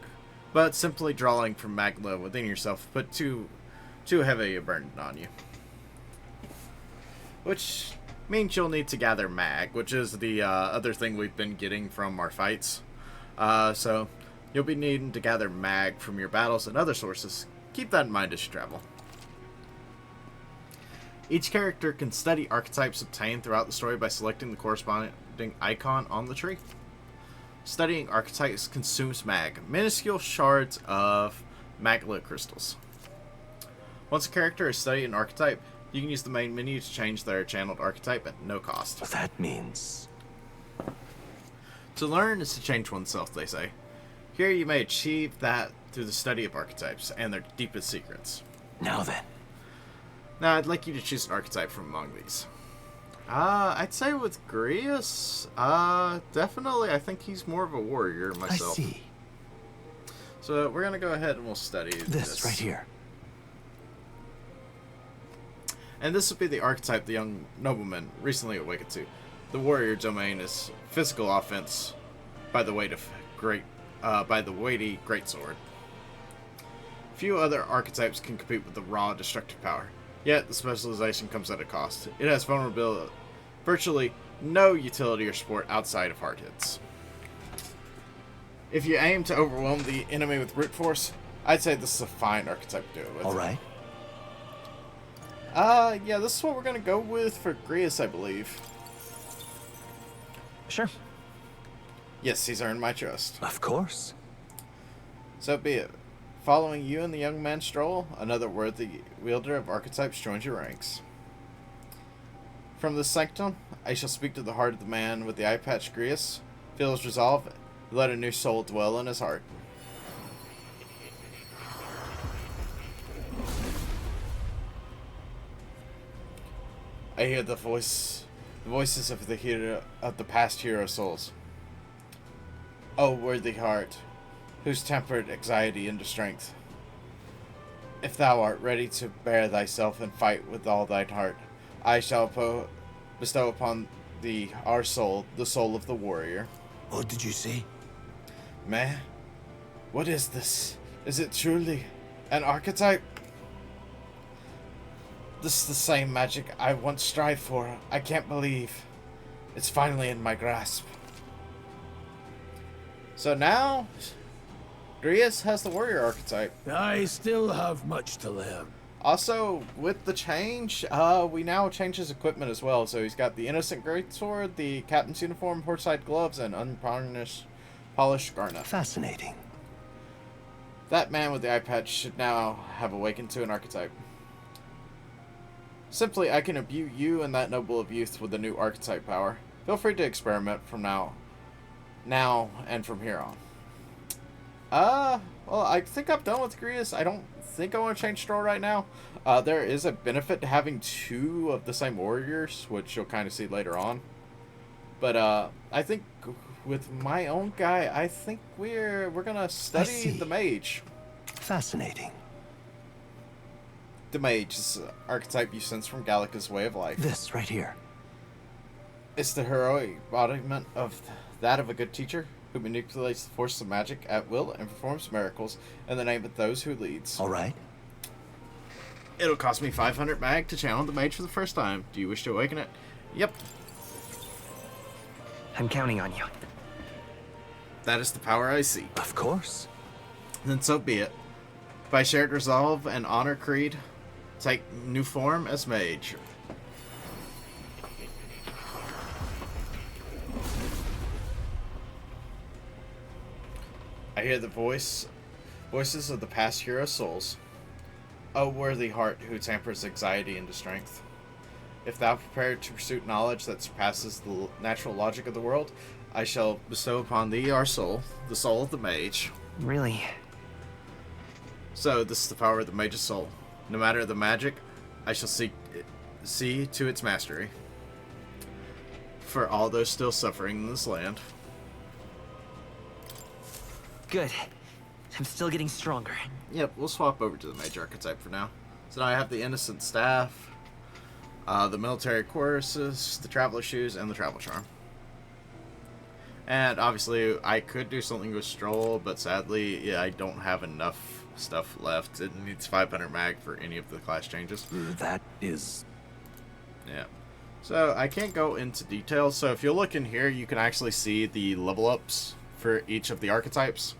but simply drawing from Magla within yourself put too heavy a burden on you. Which means you'll need to gather Mag, which is the other thing we've been getting from our fights. So you'll be needing to gather Mag from your battles and other sources. Keep that in mind as you travel. Each character can study archetypes obtained throughout the story by selecting the corresponding icon on the tree. Studying archetypes consumes Mag, minuscule shards of Magla crystals. Once a character has studied an archetype, you can use the main menu to change their channeled archetype at no cost. That means... To learn is to change oneself, they say. Here you may achieve that through the study of archetypes and their deepest secrets. Now then. Now, I'd like you to choose an archetype from among these. I'd say with Grius, definitely, I think he's more of a warrior myself. I see. So we're going to go ahead and we'll study this. Right here. And this would be the archetype the young nobleman recently awakened to. The warrior domain is physical offense by the weighty greatsword. Few other archetypes can compete with the raw destructive power. Yet the specialization comes at a cost. It has virtually no utility or support outside of hard hits. If you aim to overwhelm the enemy with brute force, I'd say this is a fine archetype to do it with. Alright. Yeah, this is what we're gonna go with for Grius, I believe. Sure. Yes, he's earned my trust. Of course. So be it. Following you and the young man stroll, another worthy wielder of archetypes joins your ranks. From this sanctum, I shall speak to the heart of the man with the eye patch. Grius. Feel his resolve, let a new soul dwell in his heart. I hear the voices of the past hero souls. O worthy heart, whose tempered anxiety into strength. If thou art ready to bear thyself and fight with all thine heart, I shall bestow upon thee our soul, the soul of the warrior. What did you say? Man, what is this? Is it truly an archetype? This is the same magic I once strived for. I can't believe it's finally in my grasp. So now, Grius has the warrior archetype. I still have much to learn. Also, with the change, we now change his equipment as well. So he's got the innocent greatsword, the captain's uniform, horseside gloves, and unpolished garnet. Fascinating. That man with the eye patch should now have awakened to an archetype. Simply, I can imbue you and that noble of youth with a new archetype power. Feel free to experiment from now and from here on. Well, I think I'm done with Grius. I don't think I want to change Stroll right now. There is a benefit to having two of the same warriors, which you'll kind of see later on. But I think with my own guy, I think we're gonna study the mage. Fascinating. The mage is an archetype you sense from Gallica's way of life. This right here. It's the heroic embodiment of that of a good teacher who manipulates the force of magic at will and performs miracles in the name of those who leads. Alright. It'll cost me 500 mag to channel the mage for the first time. Do you wish to awaken it? Yep, I'm counting on you. that is the power I see. Of course. Then so be it. By shared resolve and honor creed, take new form as mage. I hear the voices of the past hero souls. O worthy heart who tampers anxiety into strength. If thou prepared to pursue knowledge that surpasses the natural logic of the world, I shall bestow upon thee our soul, the soul of the mage. Really? So, this is the power of the mage's soul. No matter the magic, I shall see to its mastery. For all those still suffering in this land. Good. I'm still getting stronger. Yep, we'll swap over to the mage archetype for now. So now I have the innocent staff, the military cuirasses, the traveler shoes, and the travel charm. And obviously, I could do something with Stroll, but sadly, yeah, I don't have enough stuff left. It needs 500 mag for any of the class changes. That is... Yeah. So, I can't go into details. So, if you look in here, you can actually see the level ups for each of the archetypes.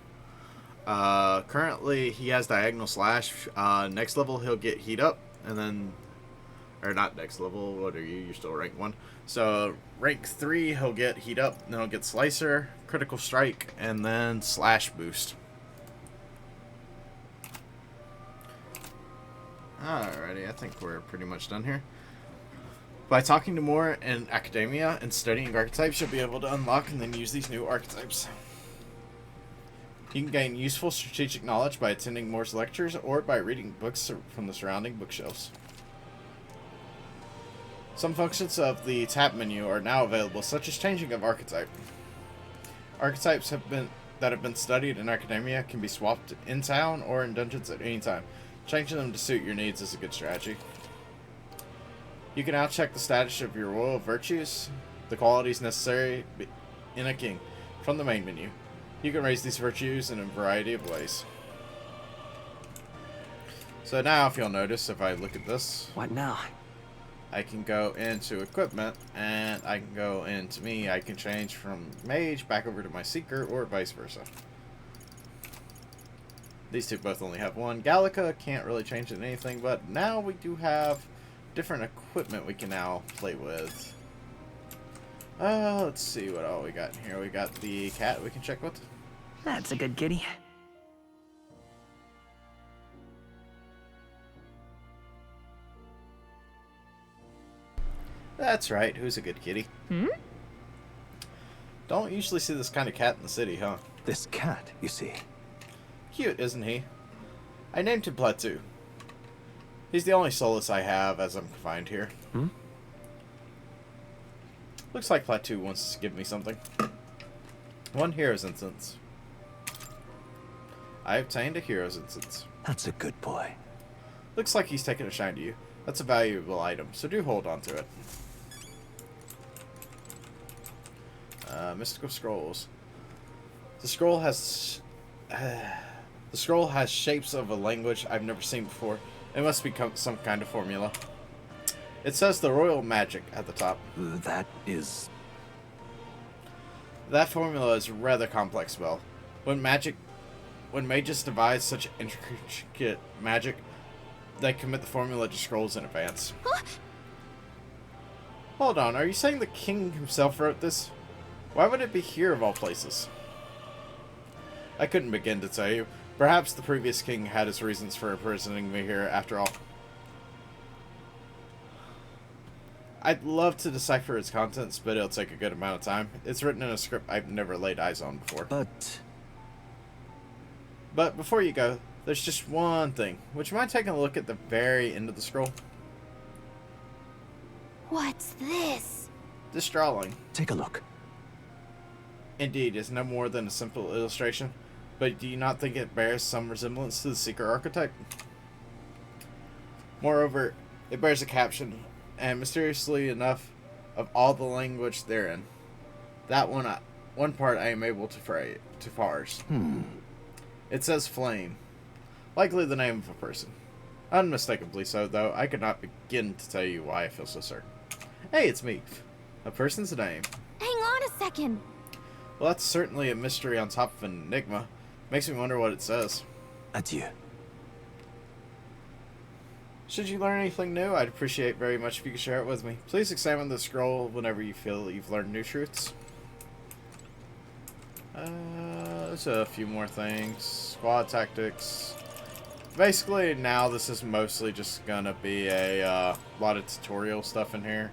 Currently, he has Diagonal Slash. Next level, he'll get Heat Up, and then... Or not next level, what are you? You're still rank 1. So, rank 3, he'll get Heat Up, then he'll get Slicer, Critical Strike, and then Slash Boost. Alrighty, I think we're pretty much done here. By talking to more in academia and studying archetypes, you'll be able to unlock and then use these new archetypes. You can gain useful strategic knowledge by attending Moore's lectures or by reading books from the surrounding bookshelves. Some functions of the tab menu are now available, such as changing of archetype. Archetypes that have been studied in academia can be swapped in town or in dungeons at any time. Changing them to suit your needs is a good strategy. You can now check the status of your royal virtues, the qualities necessary in a king, from the main menu. You can raise these virtues in a variety of ways. So now, if you'll notice, if I look at this... What now? I can go into equipment, and I can go into me. I can change from mage back over to my seeker, or vice versa. These two both only have one. Gallica can't really change it in anything, but now we do have different equipment we can now play with. Let's see what all we got in here. We got the cat we can check with. That's a good kitty. That's right. Who's a good kitty? Hmm? Don't usually see this kind of cat in the city, huh? This cat, you see. Cute, isn't he? I named him Plateau. He's the only solace I have as I'm confined here. Hmm? Looks like Plateau wants to give me something. 1 hero's instance. I obtained a hero's instance. That's a good boy. Looks like he's taking a shine to you. That's a valuable item, so do hold on to it. Mystical scrolls. The scroll has shapes of a language I've never seen before. It must be some kind of formula. It says the royal magic at the top. That is... That formula is rather complex spell. When mages devise such intricate magic, they commit the formula to scrolls in advance. Huh? Hold on, are you saying the king himself wrote this? Why would it be here of all places? I couldn't begin to tell you. Perhaps the previous king had his reasons for imprisoning me here after all. I'd love to decipher its contents, but it'll take a good amount of time. It's written in a script I've never laid eyes on before. But before you go, there's just one thing. Would you mind taking a look at the very end of the scroll? What's this? This drawing. Take a look. Indeed, is no more than a simple illustration, but do you not think it bears some resemblance to the Seeker archetype? Moreover, it bears a caption, and mysteriously enough, of all the language therein. That one part I am able to parse. It says flame. Likely the name of a person. Unmistakably so, though I could not begin to tell you why I feel so certain. Hey, it's me. A person's name. Hang on a second. Well, that's certainly a mystery on top of an enigma. Makes me wonder what it says. Adieu. Should you learn anything new, I'd appreciate very much if you could share it with me. Please examine the scroll whenever you feel you've learned new truths. There's a few more things. Squad tactics. Basically, now this is mostly just gonna be a lot of tutorial stuff in here.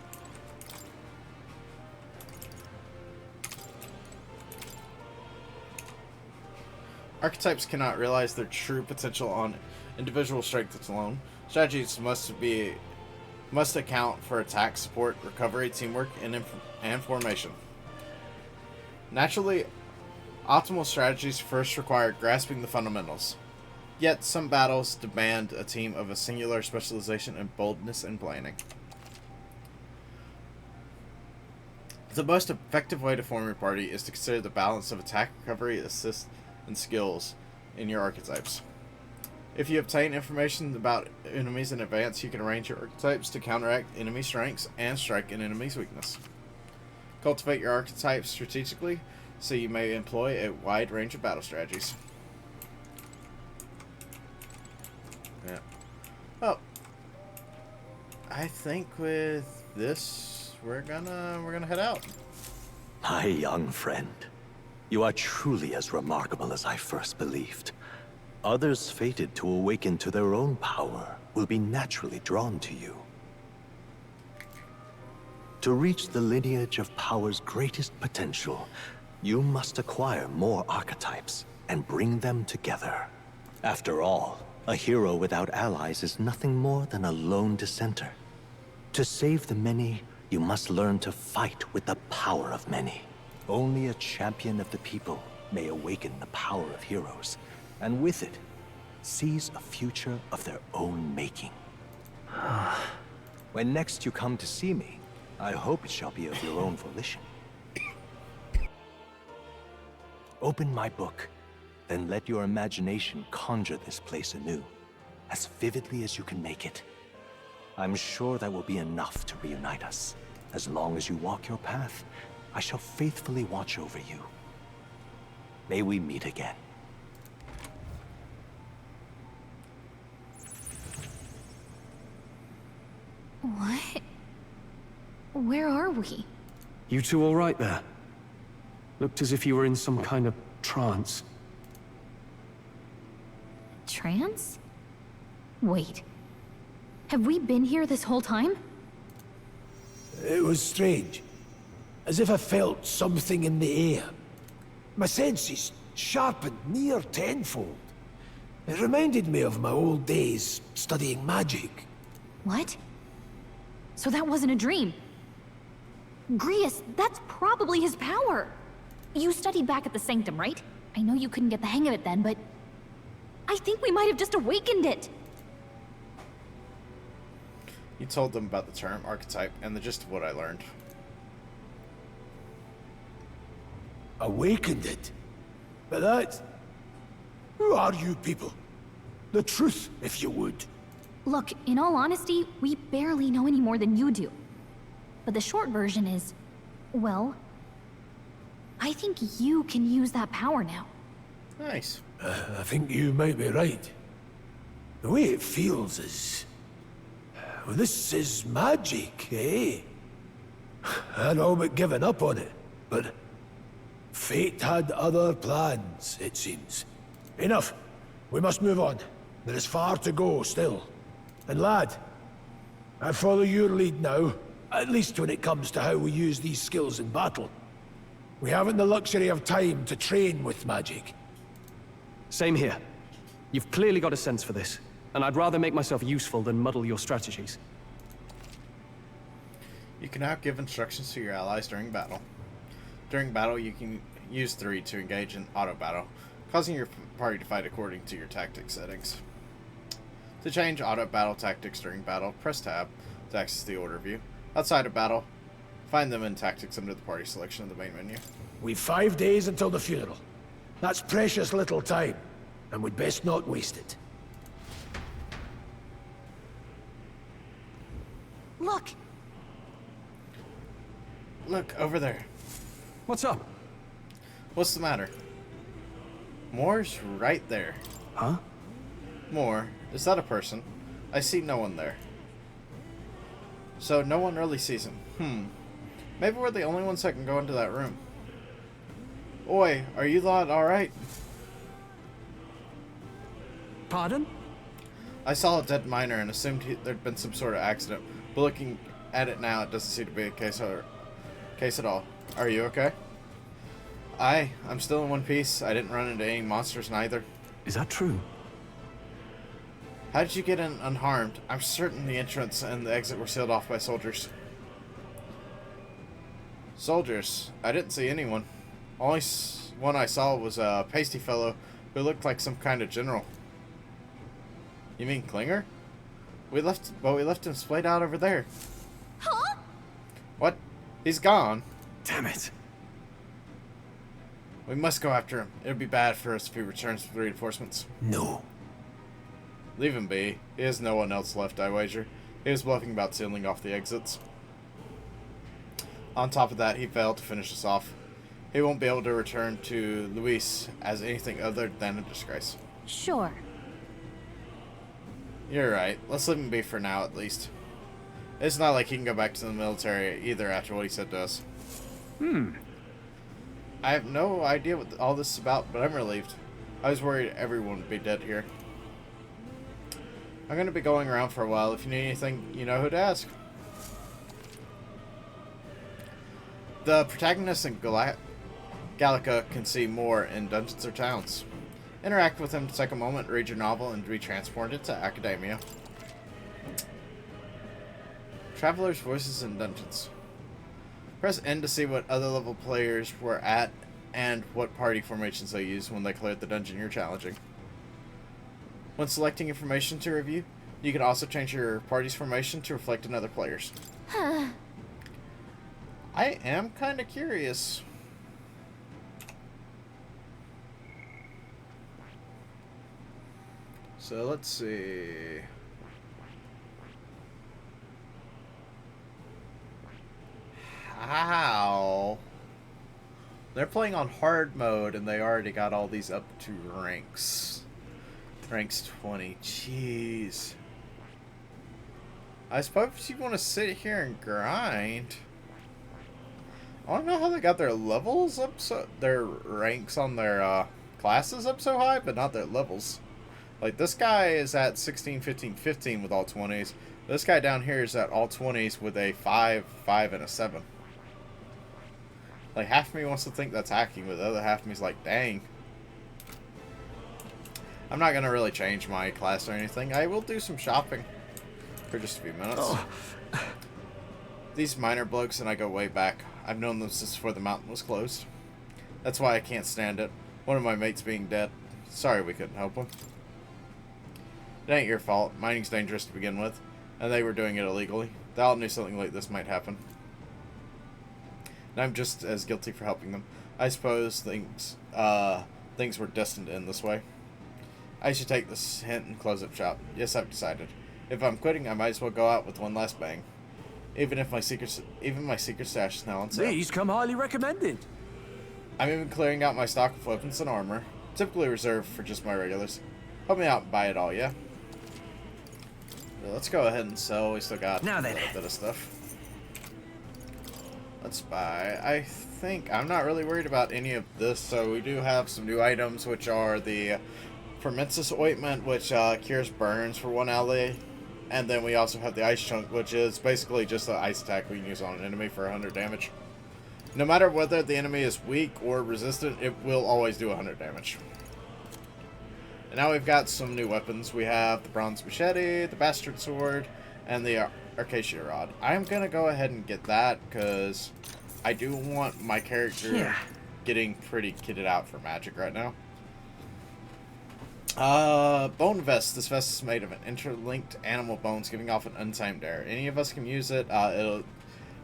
Archetypes cannot realize their true potential on individual strengths alone. Strategies must account for attack, support, recovery, teamwork, and formation. Naturally, optimal strategies first require grasping the fundamentals. Yet, some battles demand a team of a singular specialization in boldness and planning. The most effective way to form your party is to consider the balance of attack, recovery, assist, and skills in your archetypes. If you obtain information about enemies in advance, you can arrange your archetypes to counteract enemy strengths and strike an enemy's weakness. Cultivate your archetypes strategically so you may employ a wide range of battle strategies. Yeah. Oh, I think with this, we're gonna head out. My young friend, you are truly as remarkable as I first believed. Others fated to awaken to their own power will be naturally drawn to you. To reach the lineage of power's greatest potential, you must acquire more archetypes and bring them together. After all, a hero without allies is nothing more than a lone dissenter. To save the many, you must learn to fight with the power of many. Only a champion of the people may awaken the power of heroes, and with it, seize a future of their own making. When next you come to see me, I hope it shall be of your own volition. Open my book, then let your imagination conjure this place anew, as vividly as you can make it. I'm sure that will be enough to reunite us. As long as you walk your path, I shall faithfully watch over you. May we meet again. What? Where are we? You two all right there? Looked as if you were in some kind of trance. Trance? Wait. Have we been here this whole time? It was strange. As if I felt something in the air. My senses sharpened near tenfold. It reminded me of my old days studying magic. What? So that wasn't a dream. Grius, that's probably his power. You studied back at the Sanctum, right? I know you couldn't get the hang of it then, but I think we might have just awakened it. You told them about the term archetype and the gist of what I learned. Awakened it? But that... Who are you people? The truth, if you would. Look, in all honesty, we barely know any more than you do. But the short version is, well, I think you can use that power now. Nice. I think you might be right. The way it feels is... Well, this is magic, eh? I'd all but given up on it, but... Fate had other plans, it seems. Enough. We must move on. There is far to go still. And lad, I follow your lead now, at least when it comes to how we use these skills in battle. We haven't the luxury of time to train with magic. Same here. You've clearly got a sense for this, and I'd rather make myself useful than muddle your strategies. You can now give instructions to your allies during battle. During battle, you can use 3 to engage in auto battle, causing your party to fight according to your tactic settings. To change auto battle tactics during battle, press tab to access the order view. Outside of battle, find them in tactics under the party selection of the main menu. We've 5 days until the funeral. That's precious little time, and we'd best not waste it. Look! Look, over there. What's up? What's the matter? Moore's right there. Huh? Moore, is that a person? I see no one there. So no one really sees him. Maybe we're the only ones that can go into that room. Oi, are you lot alright? Pardon? I saw a dead miner and assumed there'd been some sort of accident, but looking at it now, it doesn't seem to be a case at all. Are you okay? I'm still in one piece. I didn't run into any monsters neither. Is that true? How did you get in unharmed? I'm certain the entrance and the exit were sealed off by soldiers. Soldiers? I didn't see anyone. Only one I saw was a pasty fellow who looked like some kind of general. You mean Klinger? We left him splayed out over there. Huh? What? He's gone. Damn it. We must go after him. It would be bad for us if he returns with reinforcements. No. Leave him be. He has no one else left, I wager. He was bluffing about sealing off the exits. On top of that, he failed to finish us off. He won't be able to return to Luis as anything other than a disgrace. Sure. You're right. Let's leave him be for now, at least. It's not like he can go back to the military either after what he said to us. I have no idea what all this is about, but I'm relieved. I was worried everyone would be dead here. I'm going to be going around for a while. If you need anything, you know who to ask. The protagonist in Gallica can see more in Dungeons or Towns. Interact with him to take a moment, read your novel, and be transported to Academia. Traveler's Voices in Dungeons. Press N to see what other level players were at and what party formations they used when they cleared the dungeon you're challenging. When selecting information to review, you can also change your party's formation to reflect another player's. I am kind of curious. So let's see. How? They're playing on hard mode and they already got all these up to ranks. Ranks 20. Jeez. I suppose you want to sit here and grind. I don't know how they got their levels up their ranks on their classes up so high, but not their levels. Like, this guy is at 16, 15, 15 with all 20s. This guy down here is at all 20s with a 5, 5, and a 7. Like, half of me wants to think that's hacking, but the other half of me is like, dang. I'm not going to really change my class or anything. I will do some shopping for just a few minutes. These miner blokes and I go way back. I've known them since before the mountain was closed. That's why I can't stand it. One of my mates being dead. Sorry we couldn't help him. It ain't your fault. Mining's dangerous to begin with, and they were doing it illegally. They all knew something like this might happen. And I'm just as guilty for helping them. I suppose things were destined to end this way. I should take this hint and close up shop. Yes, I've decided. If I'm quitting, I might as well go out with one last bang. Even my secret stash is now on sale. These come highly recommended. I'm even clearing out my stock of weapons and armor, typically reserved for just my regulars. Help me out and buy it all, yeah? Well, let's go ahead and sell. We still got a little bit of stuff. Let's buy. I think I'm not really worried about any of this, so we do have some new items, which are the Fermentus Ointment, which cures burns for 1 ally. And then we also have the Ice Chunk, which is basically just an ice attack we can use on an enemy for 100 damage. No matter whether the enemy is weak or resistant, it will always do 100 damage. And now we've got some new weapons. We have the Bronze Machete, the Bastard Sword, and the Acacia Rod. I'm going to go ahead and get that, because I do want my character getting pretty kitted out for magic right now. Bone Vest. This vest is made of an interlinked animal bones, giving off an untamed air. Any of us can use it. It'll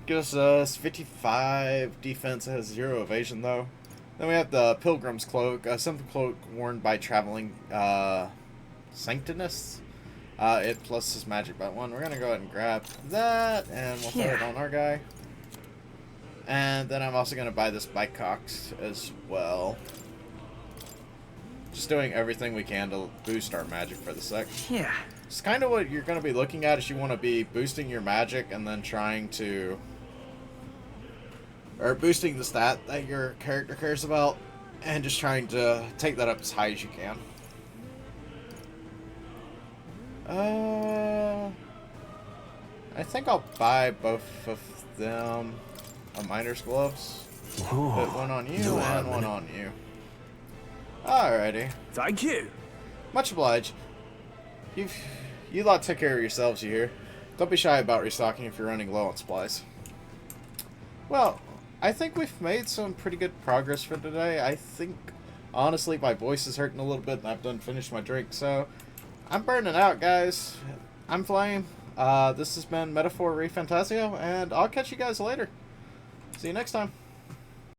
give us 55 defense. It has 0 evasion, though. Then we have the Pilgrim's Cloak, a simple cloak worn by traveling Sanctinists. It plus his magic by 1. We're gonna go ahead and grab that, and we'll throw it on our guy. And then I'm also going to buy this bike cox as well. Just doing everything we can to boost our magic for the sec. Yeah. It's kind of what you're going to be looking at is you want to be boosting your magic and then trying to... Or boosting the stat that your character cares about and just trying to take that up as high as you can. I think I'll buy both of them a miner's gloves. Oh, Put one on you no and one on you. Alrighty. Thank you. Much obliged. You lot take care of yourselves, you hear? Don't be shy about restocking if you're running low on supplies. Well, I think we've made some pretty good progress for today. I think, honestly, my voice is hurting a little bit and I've done finished my drink, so I'm burning out, guys. I'm Flame. This has been Metaphor ReFantazio, and I'll catch you guys later. See you next time.